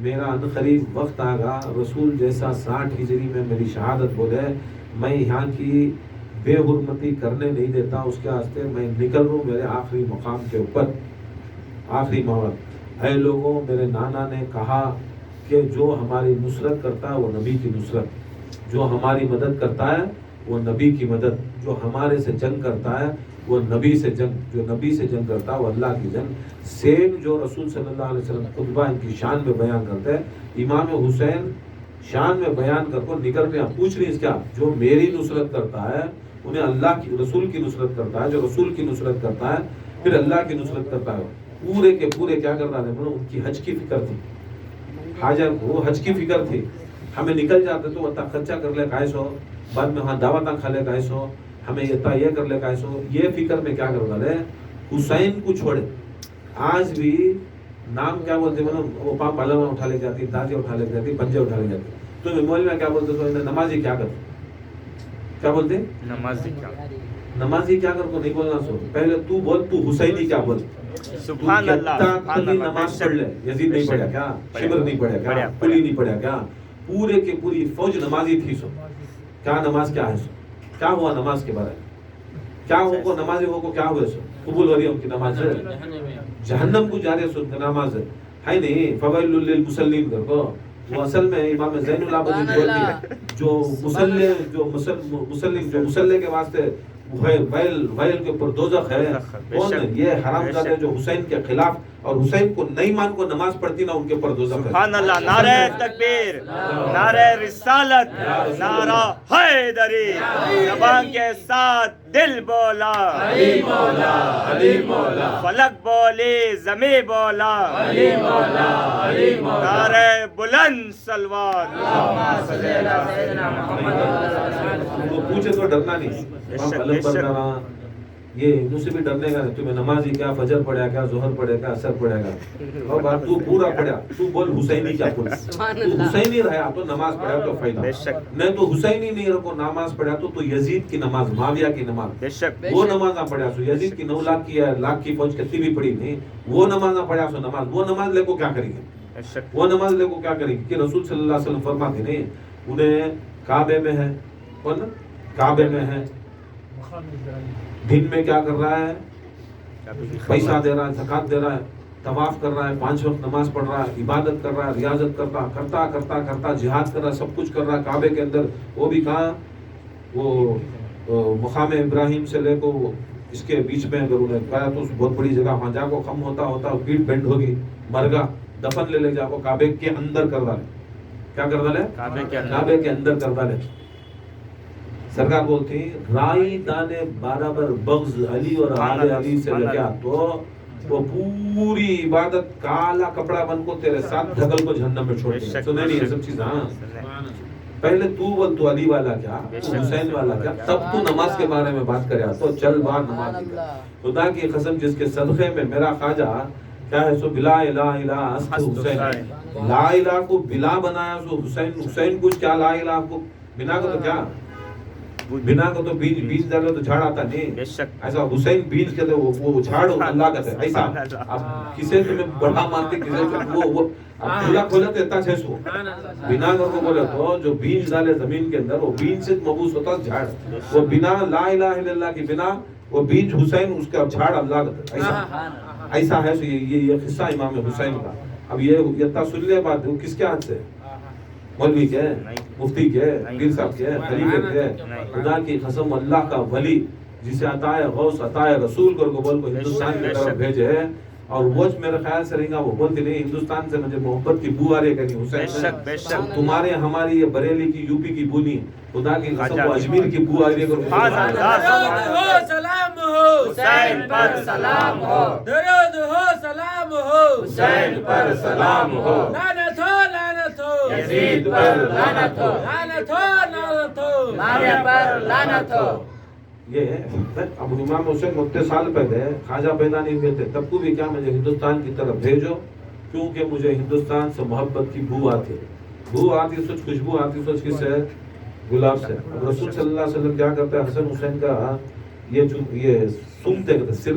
میرا عنقریب وقت آگا رسول جیسا 60 ہجری میں میری شہادت بولے میں یہاں کی بے حرمتی کرنے نہیں دیتا، اس کے واسطے میں نکل رہوں میرے آخری مقام کے اوپر، آخری موت۔ اے لوگوں، میرے نانا نے کہا کہ جو ہماری نصرت کرتا ہے وہ نبی کی نصرت، جو ہماری مدد کرتا ہے وہ نبی کی مدد، جو ہمارے سے جنگ کرتا ہے وہ نبی سے جنگ، جو نبی سے جنگ کرتا ہے وہ اللہ کی جنگ۔ سیم جو رسول صلی اللہ علیہ وسلم خطبہ ان کی شان میں بیان کرتے ہیں، امام حسین شان میں بیان کر کو نکل میں پوچھ رہی اس کیا، جو میری نصرت کرتا ہے انہیں اللہ کی رسول کی نصرت کرتا ہے، جو رسول کی نصرت کرتا ہے پھر اللہ کی نصرت کرتا ہے، پورے کے پورے کیا کرتا ہے، ان کی حج کی فکر تھی، حاجہ کو حج کی فکر تھی۔ ہمیں نکل جاتے تو وہ خرچہ کر لے کائس ہو، بعد میں وہاں دعوتاں کھا لے کائس ہو، ہمیں یہ کر لے کائس ہو، یہ فکر میں کیا کرتا ہے حسین کو چھوڑے۔ آج بھی نام کیا بولتے ہیں، وہ پاپ پلوا اٹھا لے جاتی، داجی اٹھا لے جاتی، پنجے اٹھا لے جاتی، تو مول میں کیا بولتے تو نمازی کیا کرتے، کیا بولتے نمازی کیا کر کو نہیں بولنا سو، پہلے تو بول تو حسینی کیا بول، سبحان اللہ، نماز پڑھ لے، یزید نہیں پڑھا کیا، شمر نہیں پڑھا کیا، قلی نہیں پڑھا کیا، پورے کے پوری فوج نمازی تھی سو۔ کیا نماز کیا ہے سو، کیا ہوا نماز کے بارے میں، کیا ہو کو نمازی ہو کو کیا ہوئے سو، قبول ہو رہی ہے ان کی نماز ہے، جہنم کو جا رہے سو نماز ہے نہیں، فویل للمصلین کر کو، وہ اصل میں امام زین العابدین بولتی جو مسلح کے واسطے ویل کے اوپر دوزخ ہے، کون ہے یہ حرامزادے جو حسین کے خلاف اور حسین کو نہیں مان کو نماز پڑھتی نا، ان کے اوپر دوزخ ہے۔ سبحان اللہ، نعرہ تکبیر، نعرہ رسالت، نعرہ حیدری، زبان کے ساتھ دل بولا، علی مولا، علی مولا، فلک بولی، زمیں بولا، علی مولا، علی مولا، نعرہ بلند سلوات۔ وہ پوچھے تو ڈرنا نہیں، یہ ان سے بھی ڈرنے کا نہیں، تمہیں نمازی کیا فجر پڑھا کیا، ظہر پڑھے گا، اثر پڑھے گا، اور بات تو پورا پڑھا، تو بول حسینی کیا بول، تو حسینی رہا تو نماز پڑھا تو فائدہ، نہیں تو حسینی نہیں رکھو نماز پڑھا تو یزید کی نماز، معاویہ کی نماز، وہ نماز نہ پڑھا سو، یزید کی 9 لاکھ کی ہے، لاکھ کی فوج کتنی بھی پڑھی نہیں، وہ نماز نہ پڑھا سو نماز، وہ نماز لے کو کیا کریں گے، وہ نماز لے کو کیا کریں گے، کہ رسول صلی اللہ علیہ وسلم فرماتے نہیں، انہیں کعبے میں ہے، کون کعبے میں ہے، دن میں کیا کر رہا ہے، پیسہ دے رہا ہے، زکات دے رہا ہے، طواف کر رہا ہے، 5 وقت نماز پڑھ رہا ہے، عبادت کر رہا ہے، ریاضت کرتا جہاد کر رہا ہے، سب کچھ کر رہا ہے کعبے کے اندر، وہ بھی کہاں، وہ مقام ابراہیم سے لے کو اس کے بیچ میں اگر انہیں پایا تو اس بہت بڑی جگہ، وہاں جا کو خم ہوتا پیٹ بینڈ ہوگی، مرگا دفن لے جا کو کعبے کے اندر کر ڈالے، کیا کر ڈالے، کعبے کے اندر کر ڈالے۔ سرکار بولتی رائی دانے برابر بغض علی اور آل علی سے لگا تو وہ پوری عبادت کالا کپڑا بن کو تیرے ساتھ دھگل کو جہنم میں چھوڑ دیا۔ سنے نہیں ہے سب چیز، ہاں پہلے تو بول تو علی والا کیا، حسین والا کیا، تب تو نماز کے بارے میں بات کریا تو چل بار نماز کی کر۔ خدا کی قسم جس کے صدقے میں میرا خواجہ کیا ہے سو بلا الہ الا انت حسین، لا الہ کو بلا بنایا سو حسین کچھ کیا، لا الہ کو بنا کو تو کیا، بنا کو تو بیج ڈالو تو جھاڑ آتا نہیں، ایسا حسین بیج کے وہ جھاڑ اللہ کا ہے، ایسا اب کسے تمہیں بڑا مانتے کسے وہ کھلا کھولا تو اتنا 600 بنا کو بولے تو جو بیج ڈالے زمین کے اندر وہ بیج سے مبوس ہوتا جھاڑ، وہ بنا لا الہ الا اللہ کی بنا وہ بیج حسین اس کا جھاڑ اللہ کا، ایسا ہے۔ یہ قصہ امام حسین کا۔ اب یہ اتنا سن لے بات کس کے ہاتھ سے، مولوی کے، مفتی کے، پیر صاحب کے، خلیفے کے، خدا کی قسم اللہ کا ولی جسے عطا غوث عطا رسول کو بول کو ہندوستان کی طرف بھیجے ہے، اور وہ میرے خیال سے رہیں گا وہ بولتی نہیں ہندوستان سے مجھے محبت کی بو آ رہی ہے کہیں حسین سے، تمہارے ہماری یہ بریلی کی یوپی کی بو نہیں، خدا کی قسم وہ اجمیر کی بو آ رہی ہے، سلام ہو حسین پر سلام ہو، درود ہو سلام ہو حسین پر سلام ہو، لعنت ہو لعنت ہو یزید پر، لعنت ہو لعنت ہو لعنت ہو معاویہ پر، لعنت ہو۔ یہ اب امام حسین مکتے سال پہلے خواجہ پیدا نہیں ہوئے تھے، تب کو بھی کیا مجھے ہندوستان کی طرف بھیجو کیونکہ مجھے ہندوستان سے محبت کی بو آتی سوچ خوشبو آتی سوچ کس سے، گلاب سے۔ اب رسول صلی اللہ علیہ وسلم کیا کرتے ہیں، حسن حسین کا یہ سنتے سر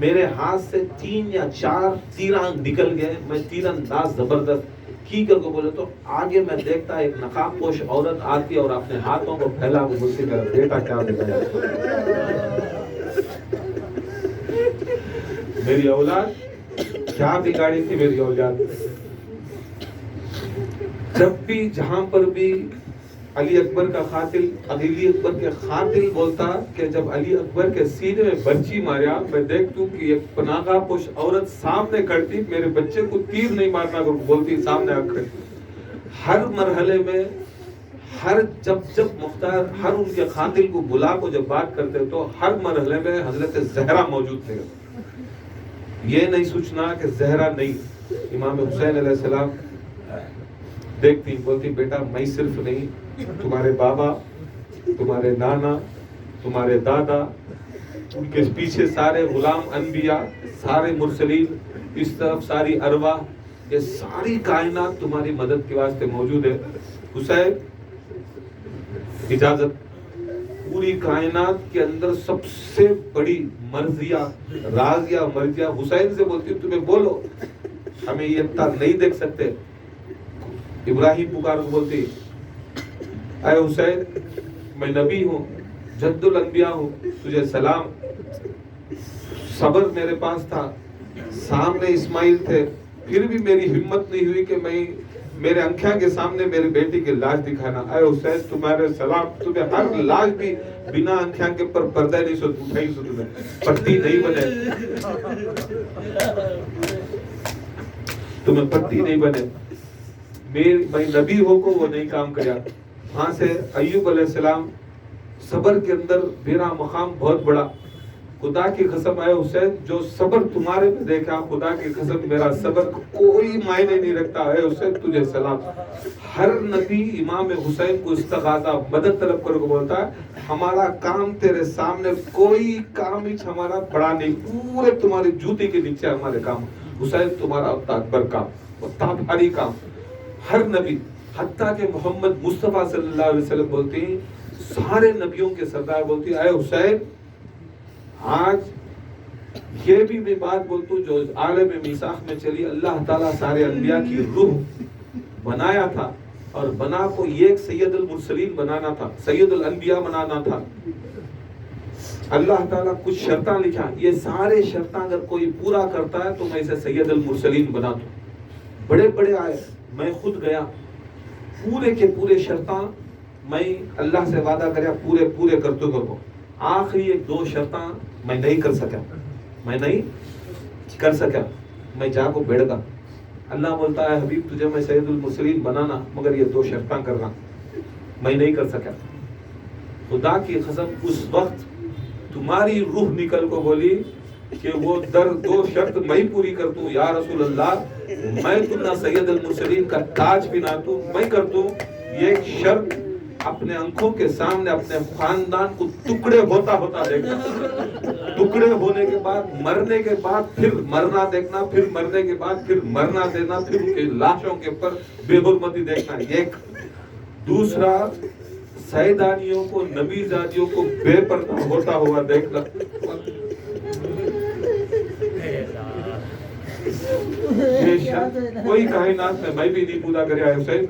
میرے ہاتھ سے 3 یا 4 تیران نکل گئے. میں تیر انداز زبردست کی کر کو بولے تو آگے میں دیکھتا ایک نقاب پوش عورت آتی اور اپنے ہاتھوں کو پھیلا کے مجھ سے کہا بیٹا کیا بتایا. میری اولاد کیا بگاڑی تھی میری اولاد. جب بھی جہاں پر بھی علی اکبر کا قاتل علی اکبر کے قاتل بولتا کہ جب علی اکبر کے سینے میں برچی ماریا میں دیکھتوں کہ ایک پناہ پوش عورت سامنے کھڑتی میرے بچے کو تیر نہیں مارنا بولتی سامنے آ کھڑتی. ہر مرحلے میں جب مختار ہر ان کے قاتل کو بلا کو جب بات کرتے تو ہر مرحلے میں حضرت زہرا موجود تھے. یہ نہیں سوچنا کہ زہرا نہیں. امام حسین علیہ السلام دیکھتی بولتی بیٹا میں صرف نہیں تمہارے بابا تمہارے نانا تمہارے دادا ان کے پیچھے سارے غلام انبیاء سارے مرسلین اس طرف ساری ارواح یہ ساری کائنات تمہاری مدد کے واسطے موجود ہے. حسین اجازت پوری کائنات کے اندر سب سے بڑی مرضیہ راضیہ مرضیہ حسین سے بولتی تمہیں بولو ہمیں یہ اتنا نہیں دیکھ سکتے. ابراہیم پکار کو بولتی اے حسین میں نبی ہوں جد الانبیاء ہوں تجھے سلام. صبر میرے پاس تھا سامنے اسماعیل تھے پھر بھی میری ہمت نہیں ہوئی کہ میں میرے انکھیاں کے سامنے میری بیٹی کی لاش دکھانا. اے حسین تمہارے سلام تمہیں ہر لاش بھی بنا انکھیاں کے پر پردہ نہیں سو اٹھائی سو تمہیں پٹی نہیں بنے تمہیں پٹی نہیں بنے. میں نبی ہو کو وہ نہیں کام کریا. وہاں سے ایوب علیہ السلام صبر کے اندر میرا مقام بہت بڑا. خدا کی قسم اے حسین جو صبر تمہارے میں دیکھا خدا کی قسم میرا صبر کوئی معنی نہیں رکھتا. اے حسین تجھے سلام. ہر نبی امام حسین کو استغاثہ مدد طلب کر کو بولتا ہے ہمارا کام تیرے سامنے کوئی کام ہی ہمارا بڑا نہیں پورے تمہاری جوتی کے نیچے ہمارے کام. حسین تمہارا اتنا اکبر کام اتنا بھاری کام. ہر نبی حتیٰ کہ محمد مصطفیٰ صلی اللہ علیہ وسلم بولتے ہیں سارے نبیوں کے سردار بولتی اے حسین آج یہ بھی میں بات بولتا ہوں جو عالم میثاق میں چلی اللہ تعالیٰ سارے انبیاء کی روح بنایا تھا اور بنا کو ایک سید المرسلین بنانا تھا سید الانبیاء بنانا تھا. اللہ تعالیٰ کچھ شرطاں لکھا یہ سارے شرطاں اگر کوئی پورا کرتا ہے تو میں اسے سید المرسلین بنا دوں. بڑے بڑے آئے میں خود گیا پورے کے پورے شرطاں میں اللہ سے وعدہ کریا پورے کرتے کرو. آخری 1-2 شرطاں میں نہیں کر سکا میں جا کو بیٹھ گا. اللہ بولتا ہے حبیب تجھے میں سید المرسلین بنانا مگر یہ 2 شرطاں کرنا میں نہیں کر سکا. خدا کی قسم اس وقت تمہاری روح نکل کو بولی کہ وہ 2 شرط میں پوری کرتوں یا رسول اللہ میں تمہیں سید المرسلین کا تاج پہناتوں میں کرتوں. یہ شرط اپنے آنکھوں کے سامنے اپنے خاندان کو ٹکڑے ہوتا دیکھنا ٹکڑے ہونے کے بعد مرنے کے بعد پھر مرنا دیکھنا پھر مرنے کے بعد پھر مرنا دینا پھر ان کے لاشوں کے اوپر بے حرمتی دیکھنا. ایک دوسرا سیدانیوں کو نبی زادیوں کو بے پردہ ہوتا ہوا دیکھنا. یہ شرط کوئی کائنات میں بھی نہیں پورا کریا ہے حسین.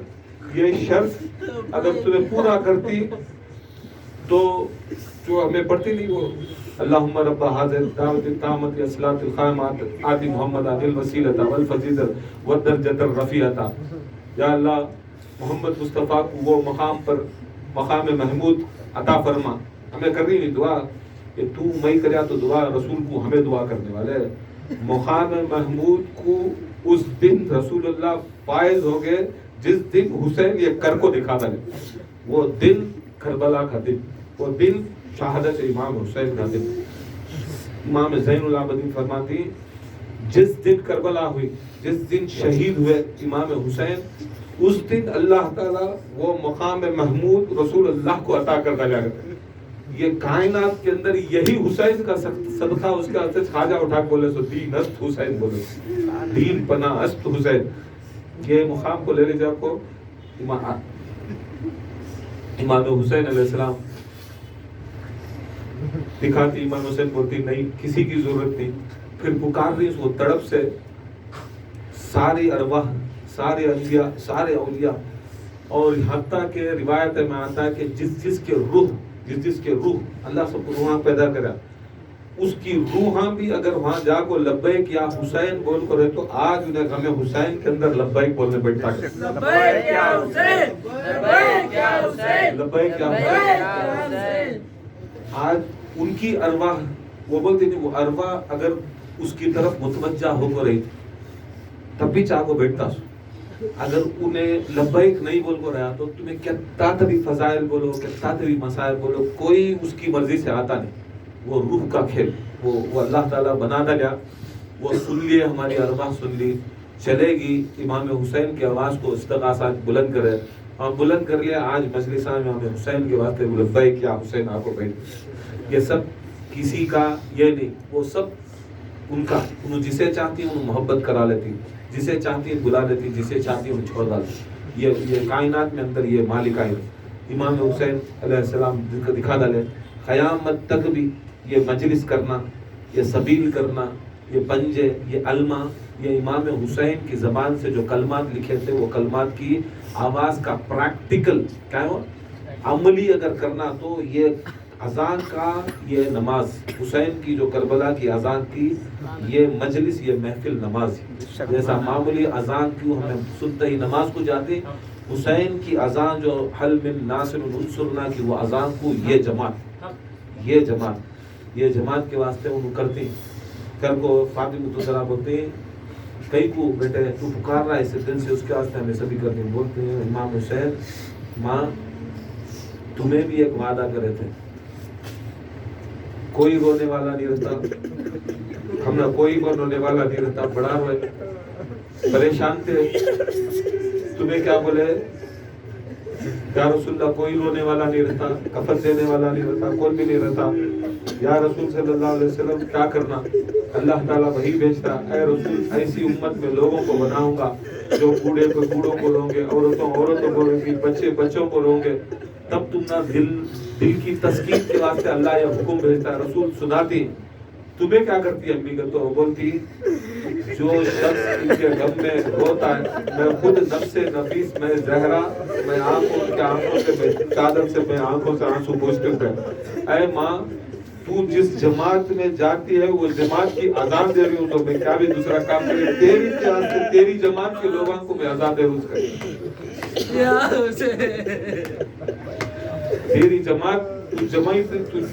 یہ شرط اگر تمہیں پورا کرتی تو جو ہمیں پڑھتی نہیں وہ اللہم رب حاضر دعوت التامت اصلاۃ القائمات آتی محمد عادل وسیلۃ والفضیلۃ والدرجۃ الرفیعۃ. یا اللہ محمد مصطفیٰ کو وہ مقام پر مقام محمود عطا فرما. ہمیں کرنی نہیں دعا کہ تو میں کریا تو دعا رسول کو ہمیں دعا کرنے والے. مقام محمود کو اس دن رسول اللہ فائز ہو گئے جس دن حسین یہ کر کو دکھا دے. وہ دن کربلا کا دن وہ دن شہادت امام حسین کا دن. امام زین العابدین فرماتی جس دن کربلا ہوئی جس دن شہید ہوئے امام حسین اس دن اللہ تعالیٰ وہ مقام محمود رسول اللہ کو عطا کر دیا. یہ کائنات کے اندر یہی حسین کا صدقہ اس کے ہاتھ سے خواجہ اٹھا کے بولے سو دین است حسین بولے دین پناہ است حسین. یہ مقام کو لے لیجیے آپ کو. امام حسین علیہ السلام دکھاتی, امام حسین بولتی نہیں کسی کی ضرورت نہیں. پھر پکار رہی اس کو تڑپ سے, ساری ارواح, سارے انبیاء, سارے اولیاء, اور حتیٰ کہ روایت میں آتا ہے کہ جس کے روح اللہ سب کو روحاں پیدا کرا, اس کی روحاں بھی اگر وہاں جا کو لبیک یا حسین بول کر ہے تو آج انہیں ہمیں حسین کے اندر لبیک بولنے بیٹھا ہے. لبیک یا حسین, لبیک یا حسین, لبیک یا حسین. آج ان کی ارواح, وہ بولتے نہیں, وہ ارواح اگر اس کی طرف متوجہ ہو کر رہی تب بھی چاہ کو بیٹھتا سو. اگر انہیں لبیک نہیں بول کو رہا تو تمہیں کتنا بھی فضائل بولو, کتنا بھی مسائل بولو, کوئی اس کی مرضی سے آتا نہیں. وہ روح کا کھیل, وہ اللہ تعالیٰ بنا دیا. وہ سن لیے, ہماری ارواح سن لی, چلے گی امام حسین کی آواز کو استغاثات بلند کرے, اور بلند کر لیا. آج مجلس میں امام حسین کے واسطے لبیک یا حسین آپ کو بیٹھ, یہ سب کسی کا یہ نہیں, وہ سب ان کا. انہوں جسے چاہتی ہیں انہوں محبت کرا لیتی, جسے چاہتی ہیں بلا لیتی, جسے چاہتی ہیں چھوڑ ڈالتی. یہ کائنات میں اندر یہ مالکائن امام حسین علیہ السلام جن کو دکھا ڈالے. قیامت تک بھی یہ مجلس کرنا, یہ سبیل کرنا, یہ پنجے, یہ علمہ, یہ امام حسین کی زبان سے جو کلمات لکھے تھے وہ کلمات کی آواز کا پریکٹیکل کیا ہو عملی اگر کرنا, تو یہ اذان کا, یہ نماز حسین کی جو کربلا کی اذان کی, یہ مجلس, یہ محفل نماز. جیسا معمولی اذان کیوں ہمیں سنتے ہی نماز کو جاتے, حسین کی اذان جو حل من ناصر انصرنا کی وہ اذان کو, یہ جماعت کے واسطے انہوں کرتے ہیں. کر کو فاطمہ الزہرا بولتے ہیں کئی کو بیٹے تو پکار رہا ہے اس دن سے, اس کے واسطے ہمیں سبھی کرتے ہیں. بولتے ہیں امام حسین ماں تمہیں بھی ایک وعدہ کرے تھے, کوئی رونے والا نہیں رہتا, ہم نے کوئی رونے والا نہیں رہتا, بڑا روئے پریشان تھے. تمہیں کیا بولے یا رسول اللہ, کوئی رونے والا نہیں رہتا, کفن دینے والا نہیں رہتا, کوئی بھی نہیں رہتا. یا رسول صلی اللہ علیہ وسلم کیا کرنا, اللہ تعالیٰ وہی بھیجتا, اے رسول ایسی امت میں لوگوں کو بناؤں گا جو بوڑھے کو بوڑھوں کو لوں گے, عورتوں کو لوں گے, بچے بچوں کو لوں گے, تب تم نہ دل کی تسکین کے واسطے اللہ یہ حکم بھیجتا ہے. رسول سناتی تمہیں کیا کرتی امی کا, تو بولتی جو شخص ان کے غم میں روتا ہے, میں خود نفس نفیس میں زہرا, میں آنکھوں سے چادر سے میں آنکھوں سے آنسو پوچھتے ہوں, اے ماں تو جس جماعت میں جاتی ہے وہ جماعت کی اذان دے رہی ہوں, تو میں کیا بھی دوسرا کام کریں, تیری سے تیری جماعت کے لوگوں کو میں اذان دے رہا ہوں. تیری جماعت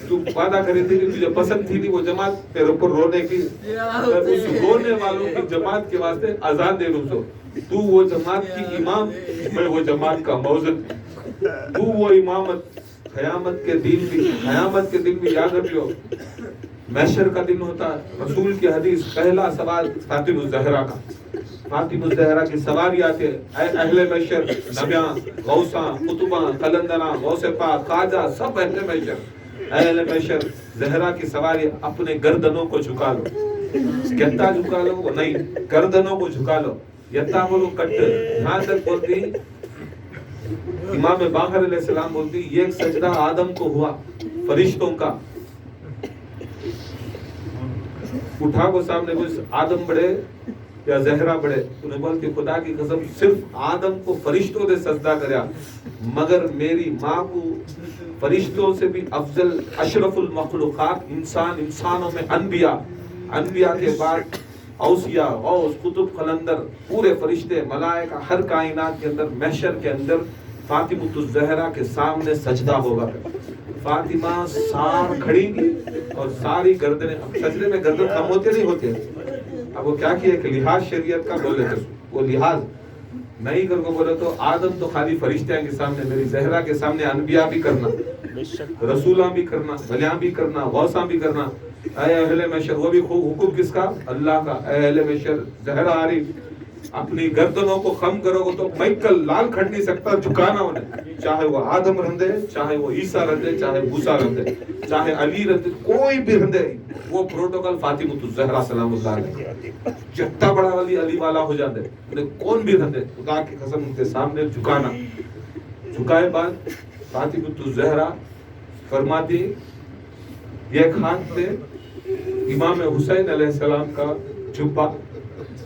تو وعدہ کرے تھی کہ تجھے پسند تھی وہ جماعت تیرے اوپر رونے کی, اس رونے والوں کی جماعت کے واسطے اذان دے رہا ہوں. تو وہ جماعت کی امام, میں وہ جماعت کا موزن, تو وہ امامت. قیامت کے دن بھی یاد رکھ لو, محشر کا دن ہوتا ہے. رسول کی حدیث پہلا سوال فاطمہ الزہرا کا, فاطمہ الزہرا کی سواری آتے, اے اہل محشر, نبیاں, غوثاں, قطباں, قلندراں, غوث پاک, خواجہ, سب اہل محشر. اہل محشر زہرا کی سواری, اپنے گردنوں کو جھکا لو. کہتا جھکا لو نہیں, گردنوں کو جھکا لو. یتا بولو کٹ, یہاں تک بولتی امام باقر علیہ السلام بولتی یہ ایک سجدہ آدم کو ہوا فرشتوں کا. اٹھا کو سامنے کوئی آدم بڑے یا زہرا بڑے, انہیں بولتی خدا کی قسم صرف آدم کو فرشتوں نے سجدہ کریا, مگر میری ماں کو فرشتوں سے بھی افضل اشرف المخلوقات انسانوں میں انبیاء کے بعد اوصیاء, غوث, قطب, قلندر, پورے فرشتے, ملائکہ, ہر کائنات کے اندر محشر کے اندر فاطمہ الزہرا کے سامنے سجدہ ہوگا. فاطمہ سار کھڑی گی اور ساری گردنیں, سجدے میں گردن کم ہوتے نہیں ہوتے, اب وہ کیا کیا کہ لحاظ شریعت کا بولے تھے, وہ لحاظ نہیں کر کو بولے تو آدم تو خالی فرشتیاں کے سامنے, میری زہرا کے سامنے انبیاء بھی کرنا, رسولاں بھی کرنا, ولیاں بھی کرنا, غوثاں بھی کرنا. اے اہل محشر, وہ بھی حکم کس کا, اللہ کا. اے اہل محشر زہرا آ رہی, اپنی گردنوں کو خم کرو گے تو مائیکل لال کھڑ نہیں سکتا, جھکانا انہیں, چاہے وہ آدم رندے, چاہے وہ عیسیٰ رندے, چاہے موسیٰ رندے, چاہے علی رندے, کوئی بھی رندے, وہ پروٹوکول فاطمہ الزہرا سلام اللہ علیہ, جتنا بڑا ولی علی والا ہو جاتے, انہیں کون بھی رندے, خدا کی قسم ان کے سامنے جھکانا. جھکائے بعد فاطمہ الزہرا فرماتی ایک ہاتھ پہ امام حسین علیہ السلام کا جبہ،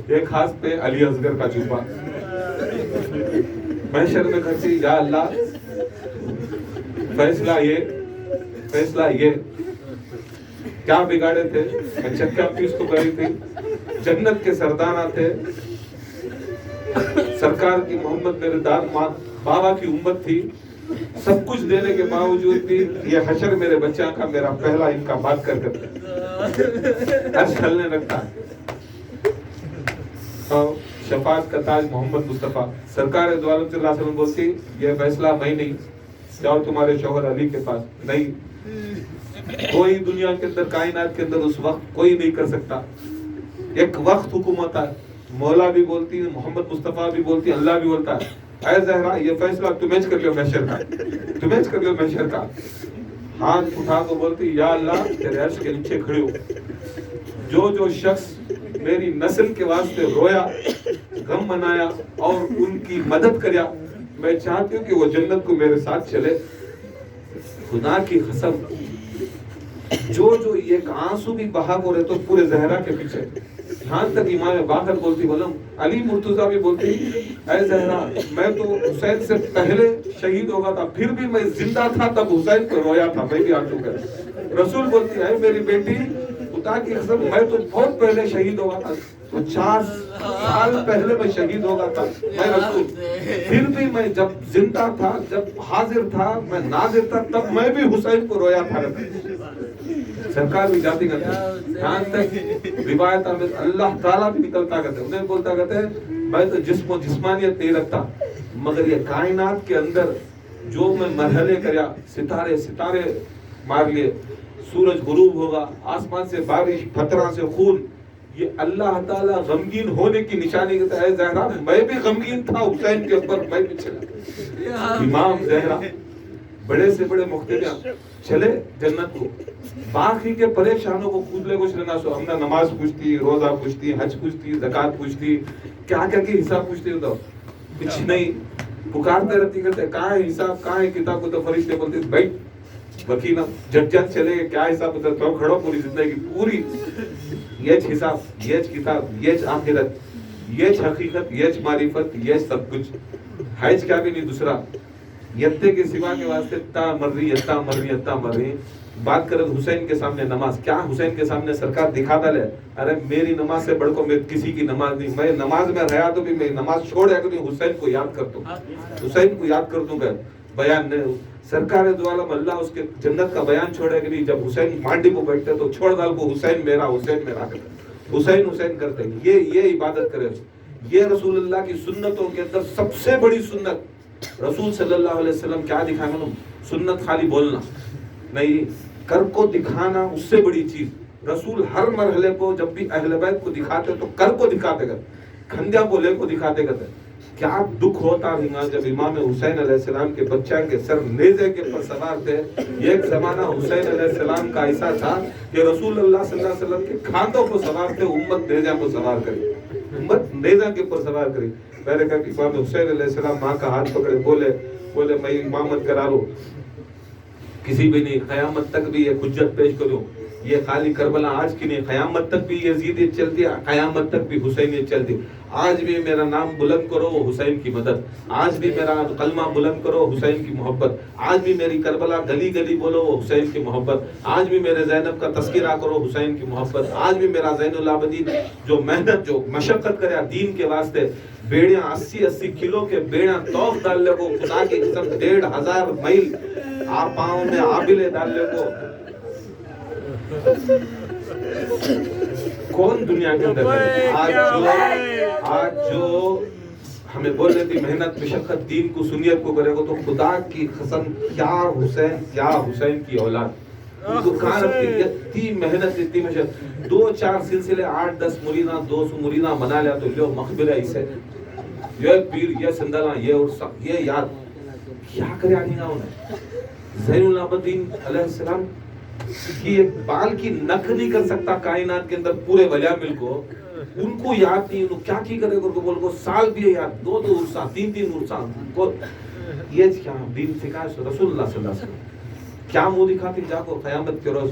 ایک ہاتھ پہ علی اصغر کا جبہ. محشر میں کھڑی، یا اللہ فیصلہ یہ کیا بگاڑے تھے؟ میں چکیا پیس کو کری تھی، جنت کے سردانہ تھے، سرکار کی محمد میرے داد بابا کی امت تھی، سب کچھ دینے کے باوجود بھی یہ حشر میرے بچہ کا میرا پہلا ان کا بات کر عرش ہلنے لگتا ہے. شفاعت کا تاج محمد مصطفیٰ سرکار دو عالم صلی اللہ علیہ وسلم بولتی یہ فیصلہ میں نہیں، جاؤ تمہارے شوہر علی کے پاس. نہیں، کوئی دنیا کے اندر کائنات کے اندر اس وقت کوئی نہیں کر سکتا. ایک وقت حکومت ہے، مولا بھی بولتی، محمد مصطفیٰ بھی بولتی، اللہ بھی بولتا ہے اے زہرا یہ فیصلہ تمہیں کر لیو محشر کا، تمہیں کر لیو محشر کا. ہاتھ اٹھا کو بولتی یا اللہ تیرے عرش کے نیچے کھڑے ہو، جو شخص میری نسل کے واسطے رویا، غم منایا اور ان کی مدد کریا، میں چاہتی ہوں کہ وہ جنت کو میرے ساتھ چلے. خدا کی قسم جو ایک آنسو بھی بہا ہو رہے تو پورے زہرا کے پیچھے. یہاں تک امام باقر بولتی بولم، علی مرتضیٰ بھی بولتی اے زہرا میں تو حسین سے پہلے شہید ہوگا تھا، پھر بھی میں زندہ تھا تب حسین کو رویا تھا، میں بھی آنسو کر. رسول بولتی ہے میری بیٹی خدا کی قسم میں تو بہت پہلے شہید ہوگا تھا، تو 4 سال پہلے میں شہید ہوگا تھا میں رسول، پھر بھی میں جب زندہ تھا، جب حاضر تھا، میں ناظر تھا، تب میں بھی حسین کو رویا تھا. سرکار بھی جاتی کرتے یہاں تک روایت میں اللہ تعالیٰ بھی نکلتا کرتے، انہیں بولتا کرتے میں تو جسم و جسمانیت نہیں رکھتا، مگر یہ کائنات کے اندر جو میں مرحلے کریا، ستارے مار لیے، سورج غروب ہوگا، آسمان سے بارش، پتھراں سے خون، یہ اللہ تعالیٰ غمگین ہونے کی نشانی کہتا ہے. زہرا میں بھی غمگین تھا حسین کے اوپر، میں بھی چلا. امام زہرا بڑے سے بڑے مقتدیان چلے جنت کو، باقی کے پریشانوں کو خود لے کو چلنا سو. ہم نے نماز پوچھتی، روزہ پوچھتی، حج پوچھتی، زکات پوچھتی، کیا کی حساب پوچھتی ہو تو کچھ نہیں. پکارتے رہتی کرتے کہاں ہے حساب، کہاں ہے کتاب کو، تو فرشتے بولتے بھائی وکیل جج چلے گئے، کیا حساب ہوتا ہے تو کھڑو، پوری زندگی پوری یہ حساب، یہ کتاب، یہ آخرت، یہ حقیقت، یہ معرفت، یہ سب کچھ. حج کیا بھی نہیں دوسرا یتے کے سوا کے واسطے تا مرری. بات کرت حسین کے سامنے نماز، کیا حسین کے سامنے سرکار دکھاتا لے ارے میری نماز سے بڑھ کو میں کسی کی نماز نہیں، میں نماز میں رہا تو بھی میں نماز چھوڑ یا کہ حسین کو یاد کرتا ہوں، حسین کو یاد کرتا ہوں کہ بیان نہیں. سرکار دو عالم اللہ اس کے جنت کا بیان چھوڑے کہ نہیں، جب حسین مانڈی کو بیٹھتے تو چھوڑ ڈال کو حسین میرا کرتے، حسین کرتے. یہ عبادت کرے. یہ رسول اللہ کی سنتوں کے اندر سب سے بڑی سنت رسول صلی اللہ علیہ وسلم کیا دکھانا، سنت خالی بولنا نہیں، کر کو دکھانا اس سے بڑی چیز. رسول ہر مرحلے کو جب بھی اہل بیت کو دکھاتے تو کر کو دکھاتے گا، کھندیا کو لے کو دکھاتے گا. کیا دکھ ہوتا رہا جب امام حسین علیہ السلام کے بچہ کے سر نیزے کے پر سوار تھے. ایک زمانہ حسین علیہ السلام کا ایسا تھا کہ رسول اللہ صلی اللہ علیہ وسلم کے کھانوں کو سوار تھے، امت نیزہ کو سوار کری، امت نیزہ کے پر سوار کری. میں نے کہا کہ امام حسین علیہ السلام ماں کا ہاتھ پکڑے بولے میں امامت کرا لوں، کسی بھی نہیں، قیامت تک بھی یہ حجت پیش کروں. یہ خالی کربلا آج کی نہیں، قیامت تک بھی یزیدیت چلتی ہے، قیامت تک بھی حسینیت چلتی. آج بھی میرا نام بلند کرو وہ حسین کی مدد، آج بھی میرا کلمہ بلند کرو حسین کی محبت، آج بھی میری کربلا گلی گلی بولو وہ حسین کی محبت، آج بھی میرے زینب کا تذکرہ کرو حسین کی محبت، آج بھی میرا زین العابدین جو محنت جو مشقت کرے دین کے واسطے، بیڑیاں 80 کلو کے بیڑیاں توق ڈال لے کو، خدا کی قسم 1500 میل آپ پاؤں میں آبلے ڈال لے کو. کون دنیا کے اندر آج جو ہمیں بول رہے تھی محنت مشقت دین کو سنیت کو کرے گا، تو خدا کی قسم کیا حسین کی اولاد تو کہاں رکھتی، اتنی محنت اتنی مشقت. 2-4 سلسلے 8-10 مریداں 200 مریداں بنا لیا تو لو مقبرہ اسے یہ پیر یہ سندلہ یہ اور سب یہ یاد کیا کرے آنی نہ ہونا. زین العابدین علیہ السلام کی ایک بال کی نک نہیں کر سکتا کائنات کے اندر پورے ولیاء مل کو، ان کو یاد نہیں، انہوں کیا کی کرے گا بول کو سال بھی یاد 2 عرصہ 3 عرصہ کو. یہ کیا دین سکھائے رسول اللہ صلی اللہ علیہ وسلم. کیا منہ دکھاتی جا کو قیامت کے روز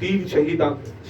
3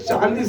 40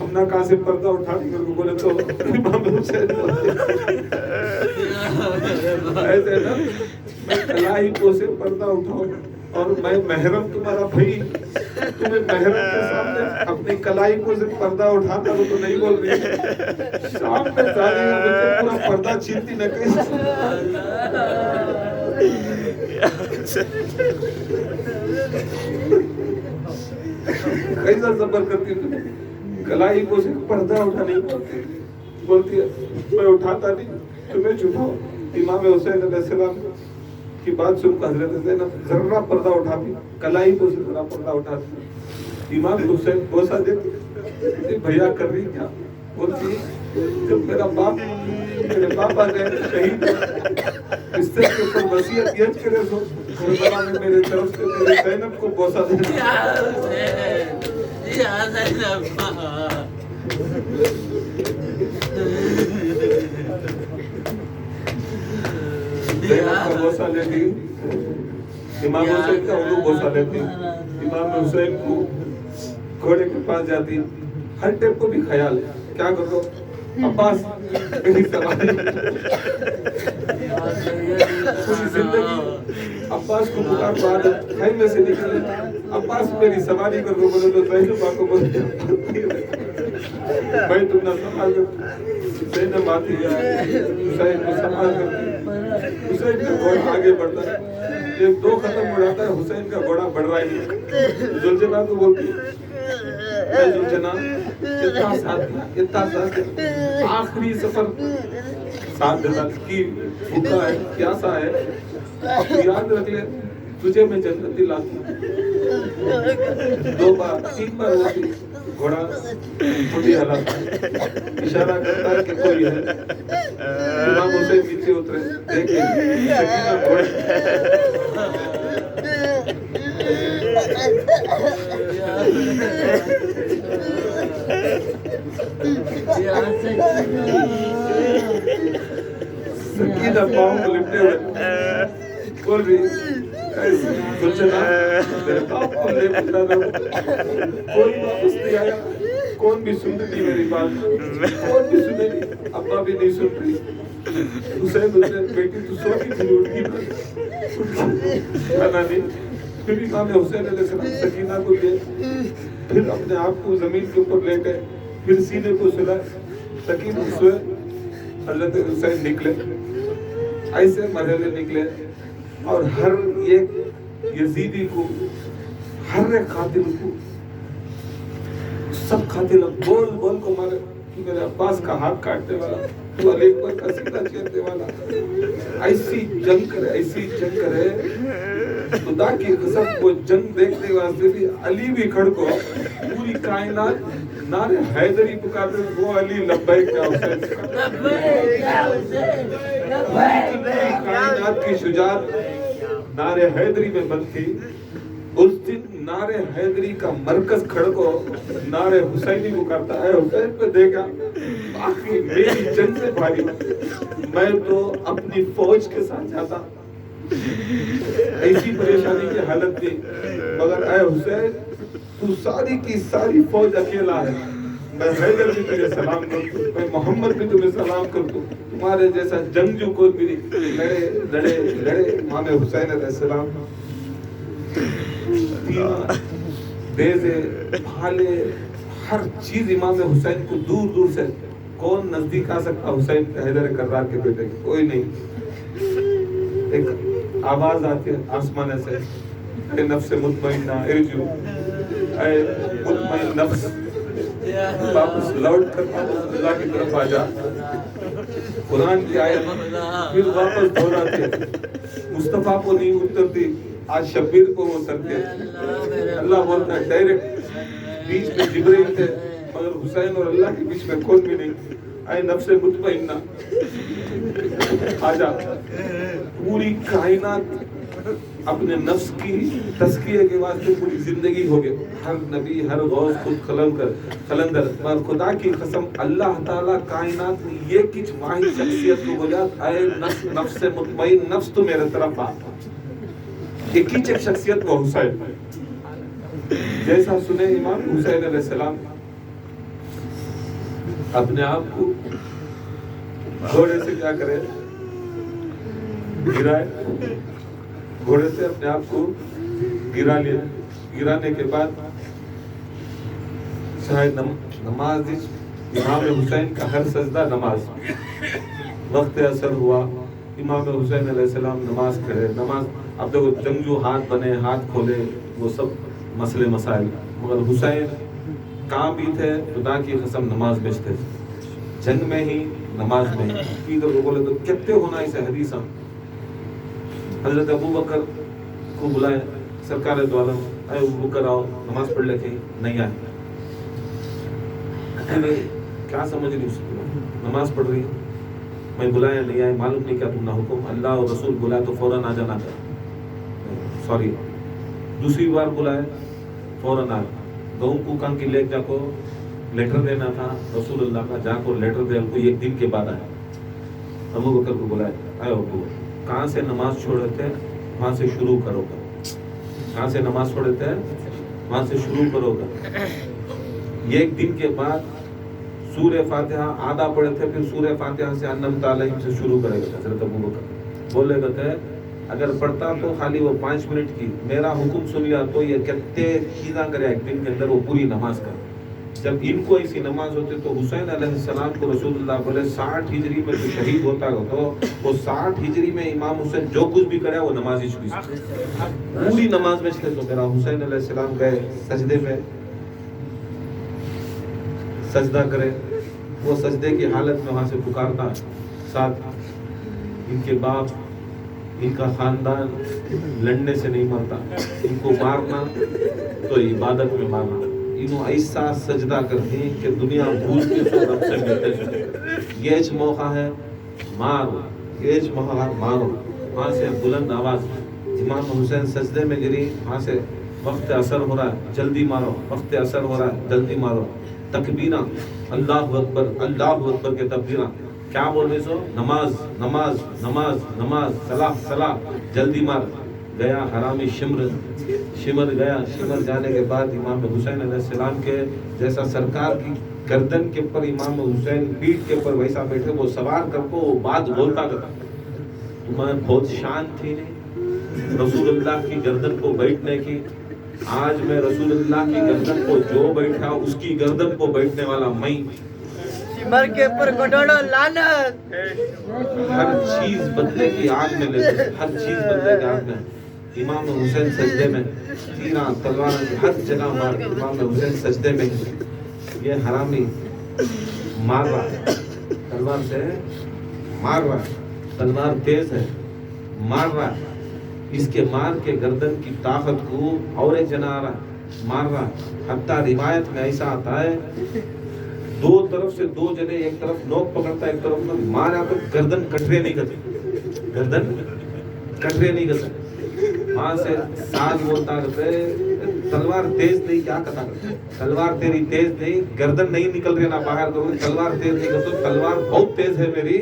ہم نہ کہاں سے پردہ اٹھانے کو بولے تو امام حسین ایسے نا میں کلاہی کو سے پردہ اٹھاؤں اور میں محرم تمہارا بھائی تمہیں محرم کے سامنے اپنی کلائی کو سے پردہ اٹھاتا ہوں تو نہیں بول رہی شام میں زاری ہو بچے پورا پردہ چھینتی نہ کہیں کیسا صبر کرتی تمہیں کلائی کو سے پردہ اٹھا نہیں بولتی ہے میں اٹھاتا نہیں تمہیں چھپاؤ امام حسین علیہ السلام کی بات سن کر حضرت زینب ذرا پردہ اٹھاتی کلائی کو سے ذرا پردہ اٹھاتی امام حسین بوسا دیتے بھیا کر رہی کیا بولتی جب میرا باپ میرے پاپا گئے شہید بستر کے اوپر وصیت یہ کرے سو کربلا میں میرے طرف سے میرے زینب کو بوسا دے یا زینب زینب کا بوسا لیتی امام حسین کا انہوں بوسا لیتی امام حسین کو گھوڑے کے پاس جاتی ہر ٹیپ کو بھی خیال ہے کیا کرو عباس میری سواری پوری زندگی عباس کو پکار پار کھائی میں سے نکلے عباس میری سواری کر کو بولے تو زینب کو بولے میں تم نہ سنبھال کرتی زینب آتی ہے حسین کو سنبھال کرتی حسین کا گھوڑا آگے بڑھتا ہے ایک دو ختم اڑاتا ہے حسین کا گھوڑا بڑھ رہا ہے زلجنا کو بولتی اے زلجنا اتنا ساتھ آخری سفر ساتھ دیتا کی بھوکا ہے پیاسا ہے اب یاد رکھ لے تجھے میں جنت دلاتی دو بار تین بار ہوتی گھوڑا چھوٹی ہلاتا ہے اشارہ کرتا ہے کہ کوئی ہے امام حسین نیچے اترے دیکھیں سکینہ گھوڑے سکینہ پاؤں کو لپٹے ہوئے بول رہی سلچنا میرے باپ کو لے بتا دو کوئی واپس نہیں آیا کون بھی سن رہی میری بات کون بھی سنے نہیں ابا بھی نہیں سن رہی حسین بولتے بیٹی تو سو کی تھی اٹھ کی کھانا نہیں پھر امام حسین علیہ السلام سکینہ کو لے پھر اپنے آپ کو زمین کے اوپر لے گئے پھر سینے کو سلا سکینہ سوئے حضرت حسین نکلے ایسے مرحلے نکلے اور ہر ایک یزیدی کو ہر ایک قاتل کو سب قاتل بول بول کو مارے تو میرے عباس کا ہاتھ کاٹنے والا تو علی اکبر کا سینہ چیرنے والا ایسی جنگ کرے خدا کی قسم وہ جنگ دیکھنے واسطے بھی علی بھی کھڑ کو پوری کائنات نعرے حیدری پکارتے وہ علی لبیک یا حسین لبیک یا حسین لبیک کائنات کی شجاعت نعرے حیدری میں بند تھی اس دن نعرے حیدری کا مرکز کھڑ کو نعرے حسینی پکارتا ہے حسین پہ دیکھا باقی میری جنگ سے بھاری میں تو اپنی فوج کے ساتھ جاتا ایسی پریشانی کی حالت تھی مگر اے حسین تو ساری کی ساری فوج اکیلا ہے میں حیدر بھی تجھے سلام کرتا ہوں میں محمد بھی تمہیں سلام کرتا ہوں تمہارے جیسا جنگجو کو بھی لڑے امام حسین علیہ السلام بیزے بھالے ہر چیز امام حسین کو دور دور سے کون نزدیک آ سکتا حسین حیدر کرار کے بیٹے کوئی نہیں ایک آواز آتی ہے آسمان سے اے نفس مطمئنہ ارجو اے مطمئن نفس واپس لوٹ کر اللہ کی طرف آ جا قرآن کی آیت پھر واپس دہراتے مصطفیٰ کو نہیں اترتی آج شبیر کو اترتے اللہ بولتا ہے ڈائریکٹ بیچ میں جبرائیل تھے مگر حسین اور اللہ کے بیچ میں کون بھی نہیں اے نفس مطمئنہ آجا پوری کائنات اپنے نفس کی تزکیے کے واسطے پوری زندگی ہو گئے ہر نبی ہر غوث خود قلندر پر خدا کی قسم اللہ تعالیٰ کائنات میں یہ کچھ واحد شخصیت کو بجات اے نفس مطمئن نفس تو میرے طرف آ ایک ہی شخصیت وہ حسین جیسا سنے امام حسین علیہ السلام اپنے آپ کو گھوڑے سے کیا کرے؟ گرائے. گھوڑے سے اپنے آپ کو گرا لیا. گرانے کے بعد شاید نماز امام حسین کا ہر سجدہ نماز. وقت اثر ہوا, امام حسین علیہ السلام نماز کھڑے. نماز اب دیکھو جنگجو ہاتھ بنے, ہاتھ کھولے, وہ سب مسئلے مسائل, مگر حسین کہاں بھی تھے خدا کی قسم نماز میں تھے. جنگ میں ہی نماز میں ہی بولے تو کتنے ہونا اسے حدیث. حضرت ابو بکر کو بلائے, سرکار دو عالم اے ابو بکر آؤ نماز پڑھ لے کے. نہیں آئے. کیا سمجھ رہی اس کو, نماز پڑھ رہی, میں بلایا نہیں آئے, معلوم نہیں کیا تم نہ حکم, اللہ اور رسول بلائے تو فوراً آ جانا تھا. سوری, دوسری بار بلائے فوراً آئے. گہوں کو کان کی لے جا کو لیٹر دینا تھا رسول اللہ کا, جا کو لیٹر دے کو 1 دن کے بعد آئے. ابو بکر کو بلائے, آئے ابو کہاں سے نماز چھوڑے تھے وہاں سے شروع کرو گا. کہاں سے نماز چھوڑے تھے وہاں سے شروع کرو گا. 1 دن کے بعد سورہ فاتحہ آدھا پڑھے تھے, پھر سورہ فاتحہ سے انعمت علیہم سے شروع کرے گا. حضرت ابو بکر بولے گا تھے اگر پڑھتا تو خالی وہ 5 منٹ کی, میرا حکم سن لیا تو یہ کتنے چیزاں کرے 1 دن کے اندر وہ پوری نماز کا. جب ان کو ایسی نماز ہوتی تو حسین علیہ السلام کو رسول اللہ بولے 60 ہجری میں تو شہید ہوتا گا, تو وہ 60 ہجری میں امام حسین جو کچھ بھی کرے وہ نماز ہی چھوڑی پوری نماز میں تھے. تو میرا حسین علیہ السلام گئے سجدے میں, سجدہ کرے, وہ سجدے کی حالت میں وہاں سے پکارتا ساتھ ان کے باپ, ان کا خاندان لڑنے سے نہیں مرتا, ان کو مارنا تو عبادت میں مارنا. انہوں ایسا سجدہ کرتے ہیں کہ دنیا بھول کے سو رب سے ملتے ہیں. یہ موقع ہے مارو, یہ موقع مارو. وہاں سے بلند آواز, امام حسین سجدے میں گری, وہاں سے وقت اثر ہو رہا ہے جلدی مارو, وقت اثر ہو رہا ہے جلدی مارو. تکبیرہ اللہ اکبر کے تکبیرہ کیا بول رہے سو, نماز نماز نماز نماز, صلاح صلاح, جلدی مار. گیا حرامی شمر گیا. شمر جانے کے بعد امام حسین علیہ السلام کے جیسا سرکار کی گردن کے پر امام حسین پیٹھ کے پر ویسا بیٹھے, وہ سوار کر کو وہ بات بولتا کرتا. تمہیں بہت شان تھی نہیں رسول اللہ کی گردن کو بیٹھنے کی. آج میں رسول اللہ کی گردن کو جو بیٹھا اس کی گردن کو بیٹھنے والا میں. مر کے پر گڈوڑو لعنت. ہر چیز بدلے کی آگ میں لے, ہر چیز بدلے کی آگ میں. امام حسین سجدے میں تیرہ تلوار ہر جگہ مار. امام حسین سجدے میں یہ حرامی مار رہا ہے, تلوار سے مار رہا ہے, تلوار تیز ہے, مار رہا ہے. اس کے مار کے گردن کی طاقت کو اور ایک جنا آ رہا ہے, مار رہا ہے. حتیٰ روایت میں ایسا آتا ہے 2 طرف سے 2 جنے, ایک طرف نوک پکڑتا ہے ایک طرف میں مار, یہاں پہ گردن کٹرے نہیں کرتے, گردن کٹرے نہیں کرتے. وہاں سے ساز بولتا کرتے تلوار تیز نہیں, کیا کتا کرتے تلوار تیری تیز نہیں, گردن نہیں نکل رہی نا باہر کرو, تلوار تیز نہیں کرتے, تلوار بہت تیز ہے میری,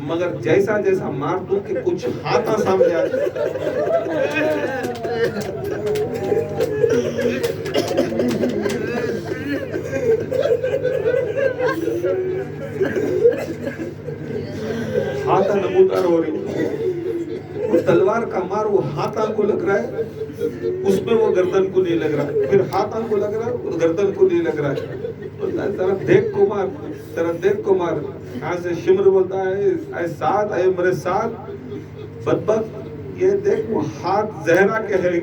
مگر جیسا جیسا مار دوں کہ کچھ ہاتھا سامنے آ جائے. ہاتھا نمودار ہو رہی, وہ تلوار کا مار وہ ہاتھا کو لگ رہا ہے, اس میں وہ گردن کو نہیں لگ رہا, پھر ہاتھا کو لگ رہا ہے اور گردن کو نہیں لگ رہا ہے. طرف دیکھ کو مار, طرف دیکھ کو مار. یہاں سے شمر بولتا ہے اے ساتھ, اے میرے ساتھ بدبخت, یہ دیکھ وہ ہاتھ زہرا کے ہے.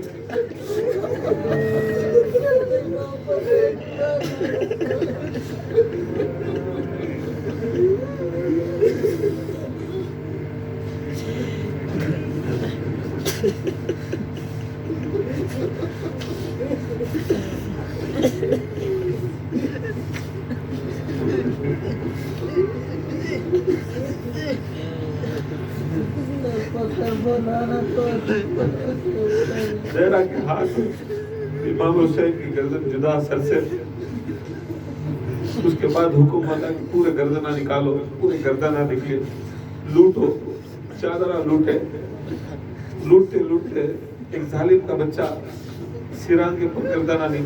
زہرا کے ہاتھ امام حسین کی گردن جدا سر سے. اس کے بعد حکم آتا کہ پورے گردنہ نکالو, پورے گردنہ نکلے, لوٹو, چادرہ لوٹے. لوٹتے لوٹتے ایک ظالم کا بچہ سیران کے پر گردنہ نہیں,